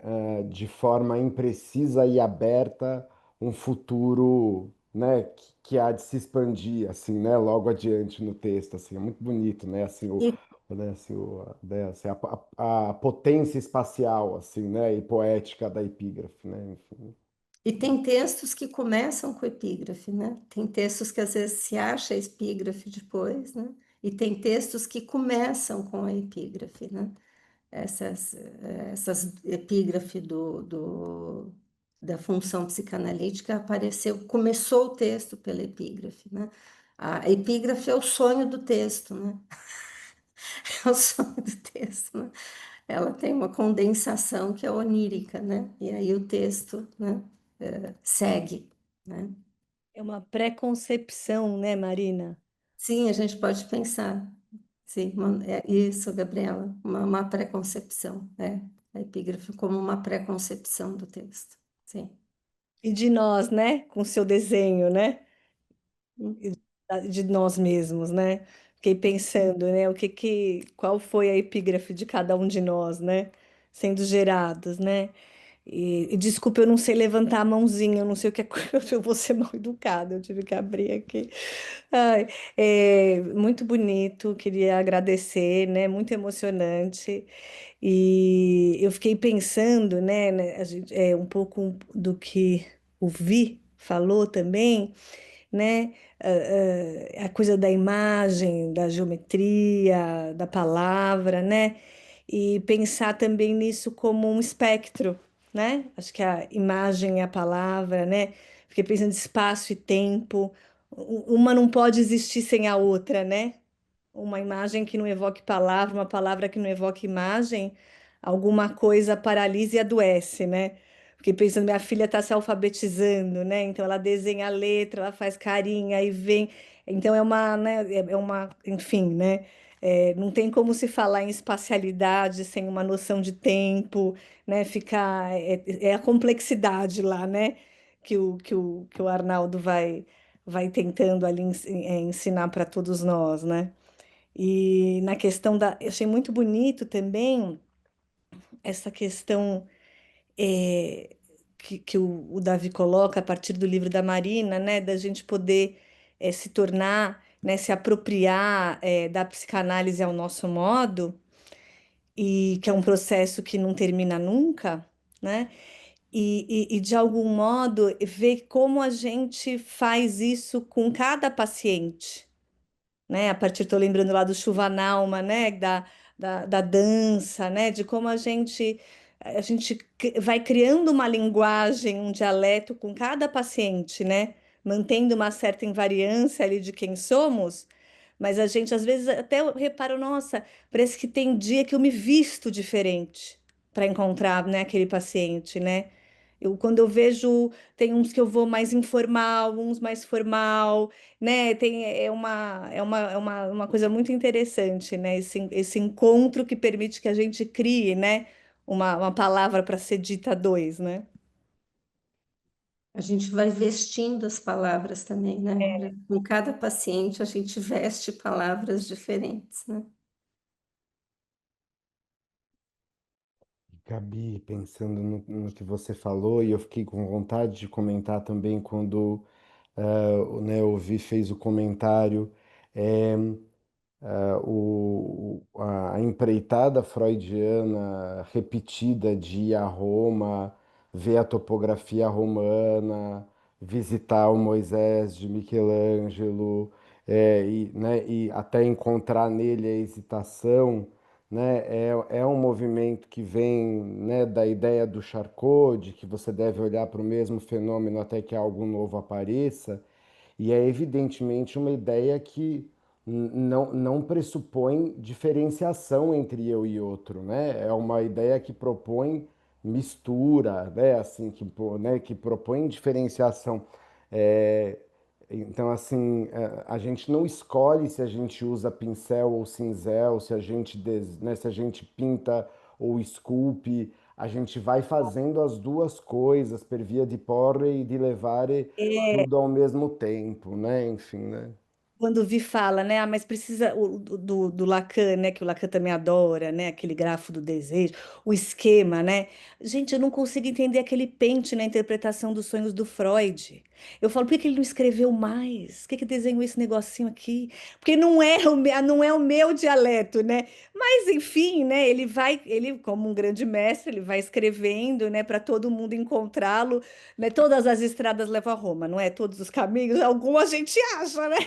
de forma imprecisa e aberta um futuro, né, que há de se expandir, assim, né, logo adiante no texto, assim, é muito bonito, né, assim, E, né, assim, né, assim, a potência espacial, assim, né, e poética da epígrafe, né, enfim. e tem textos que começam com epígrafe, né? Tem textos que às vezes se acha epígrafe depois, né? E tem textos que começam com a epígrafe, né? Essas epígrafe da função psicanalítica apareceu, começou o texto pela epígrafe, né? A epígrafe é o sonho do texto, né? É o sonho do texto, né? Ela tem uma condensação que é onírica, né? E aí o texto, né, segue, né? É uma preconcepção, né, Marina? Sim, a gente pode pensar. Sim, é isso, Gabriela, uma preconcepção, a epígrafe como uma preconcepção do texto. Sim. E de nós, né? Com seu desenho, né? Hum. E de nós mesmos, né? Fiquei pensando, né? Qual foi a epígrafe de cada um de nós, né? Sendo gerados, né? E desculpa, eu não sei levantar a mãozinha, eu não sei o que é, eu vou ser mal educada, eu tive que abrir aqui. Ai, é muito bonito, queria agradecer, né? Muito emocionante. E eu fiquei pensando, né, um pouco do que o Vi falou também, né? A coisa da imagem, da geometria, da palavra, né? E pensar também nisso como um espectro, né? Acho que a imagem é a palavra, né? Fiquei pensando em espaço e tempo. Uma não pode existir sem a outra, né? Uma imagem que não evoque palavra, uma palavra que não evoque imagem, alguma coisa paralisa e adoece, né? Fiquei pensando, minha filha está se alfabetizando, né? Então ela desenha a letra, ela faz carinha, aí vem. Então é uma, né? É uma, enfim, né? Não tem como se falar em espacialidade sem uma noção de tempo, né? É a complexidade lá, né? Que o Arnaldo vai tentando ali ensinar para todos nós, né? E na questão eu achei muito bonito também essa questão que o Davi coloca a partir do livro da Marina, né, da gente poder se tornar, né, se apropriar da psicanálise ao nosso modo, e que é um processo que não termina nunca, né? E de algum modo ver como a gente faz isso com cada paciente, né? A partir, estou lembrando lá do Chuvanalma, né? Da dança, né? De como a gente vai criando uma linguagem, um dialeto com cada paciente, né? Mantendo uma certa invariância ali de quem somos, mas a gente às vezes até repara, nossa, parece que tem dia que eu me visto diferente para encontrar, né, aquele paciente, né? Quando eu vejo, tem uns que eu vou mais informal, uns mais formal, né? É uma coisa muito interessante, né? Esse encontro que permite que a gente crie, né? Uma palavra para ser dita a dois, né? A gente vai vestindo as palavras também, né? Com cada paciente, a gente veste palavras diferentes, né? Gabi, pensando no que você falou, e eu fiquei com vontade de comentar também quando né, o Vi fez o comentário. eh, a empreitada freudiana repetida de ir a Roma, ver a topografia romana, visitar o Moisés de Michelangelo, né, e até encontrar nele a hesitação, né, é um movimento que vem, né, da ideia do Charcot, de que você deve olhar para o mesmo fenômeno até que algo novo apareça. E é evidentemente uma ideia que não pressupõe diferenciação entre eu e outro, né? É uma ideia que propõe mistura, né? Assim, né? Que propõe diferenciação. É, então, assim, a gente não escolhe se a gente usa pincel ou cinzel, se a gente, né? Se a gente pinta ou esculpe. A gente vai fazendo as duas coisas per via di porre e di levare tudo ao mesmo tempo, né? Enfim, né? Quando o Vi fala, né? Ah, mas precisa do Lacan, né? Que o Lacan também adora, né? Aquele grafo do desejo, o esquema, né? Gente, eu não consigo entender aquele pente na interpretação dos sonhos do Freud. Eu falo, por que que ele não escreveu mais? Por que que desenhou esse negocinho aqui? Porque não é o meu dialeto, né? Mas enfim, né? Ele como um grande mestre, ele vai escrevendo, né? Para todo mundo encontrá-lo, né? Todas as estradas levam a Roma, não é? Todos os caminhos, algum a gente acha, né?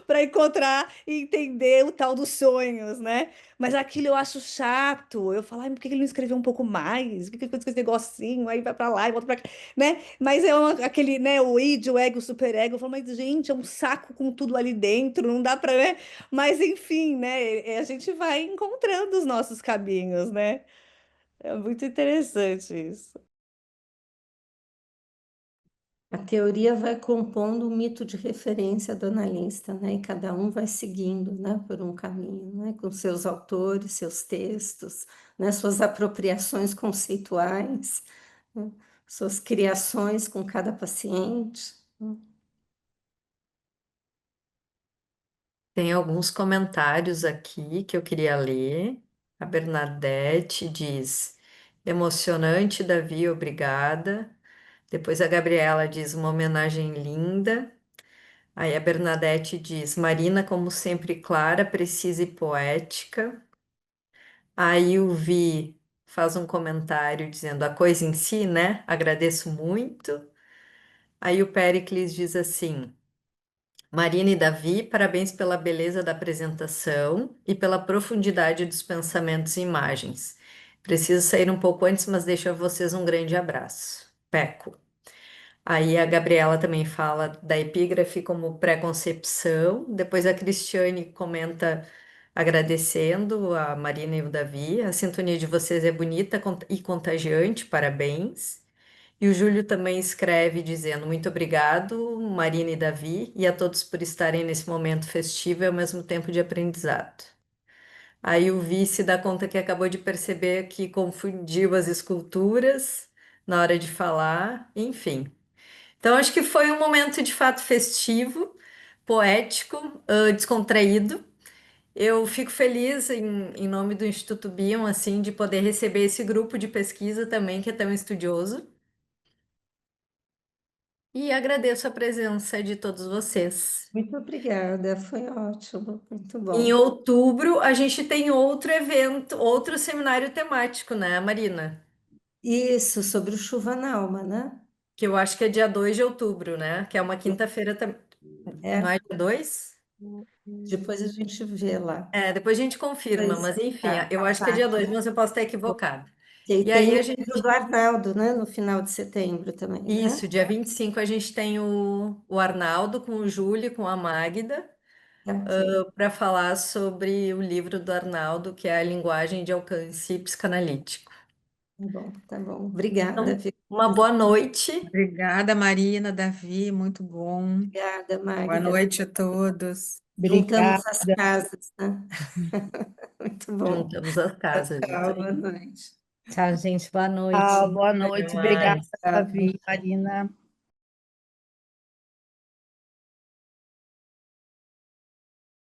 Para encontrar e entender o tal dos sonhos, né? Mas aquilo eu acho chato. Eu falo, ai, por que ele não escreveu um pouco mais? Por que ele fez esse negocinho? Aí vai para lá e volta para cá, né? Mas aquele, né? O id, o ego, o superego. Eu falo, mas gente, é um saco com tudo ali dentro, não dá para, né? Mas enfim, né? A gente vai encontrando os nossos caminhos, né? É muito interessante isso. A teoria vai compondo o mito de referência do analista, né? E cada um vai seguindo, né, por um caminho, né? Com seus autores, seus textos, né? Suas apropriações conceituais, né? Suas criações com cada paciente, né? Tem alguns comentários aqui que eu queria ler. A Bernadette diz: emocionante, Davi, obrigada. Depois a Gabriela diz: uma homenagem linda. Aí a Bernadette diz: Marina, como sempre, clara, precisa e poética. Aí o Vi faz um comentário dizendo: a coisa em si, né? Agradeço muito. Aí o Péricles diz assim: Marina e Davi, parabéns pela beleza da apresentação e pela profundidade dos pensamentos e imagens. Preciso sair um pouco antes, mas deixo a vocês um grande abraço. Peco. Aí a Gabriela também fala da epígrafe como pré-concepção. Depois a Cristiane comenta agradecendo a Marina e o Davi. A sintonia de vocês é bonita e contagiante, parabéns. E o Júlio também escreve dizendo muito obrigado, Marina e Davi, e a todos por estarem nesse momento festivo e ao mesmo tempo de aprendizado. Aí o Vi se dá conta que acabou de perceber que confundiu as esculturas na hora de falar, enfim. Então, acho que foi um momento de fato festivo, poético, descontraído. Eu fico feliz em nome do Instituto Bion, assim, de poder receber esse grupo de pesquisa também, que é tão estudioso. E agradeço a presença de todos vocês. Muito obrigada, foi ótimo, muito Em bom. outubro, a gente tem outro evento, outro seminário temático, né, Marina? Isso, sobre o Chuva na Alma, né? Que eu acho que é dia 2 de outubro, né? Que é uma quinta-feira também. Não É, é dia 2? depois a gente vê lá. É, depois a gente confirma, Pois mas enfim, tá, eu acho que é tá. dia 2, mas eu posso estar equivocada. E aí E tem aí o a livro gente. do Arnaldo, né? No final de setembro também, né? Isso, dia 25 a gente tem o Arnaldo com o Júlio, com a Magda, Ok, para falar sobre o livro do Arnaldo, que é a linguagem de alcance psicanalítico. tá bom, tá bom. Obrigada, Então, viu? uma boa noite. Obrigada, Marina, Davi, muito bom. Obrigada, Boa Magda. noite a todos. Juntamos Obrigada. as casas, né? Muito bom. Juntamos as casas, isso Tchau, boa aí. noite. Tchau, gente. Boa Ah, noite. boa Até noite. Obrigada, mais. Davi, Marina.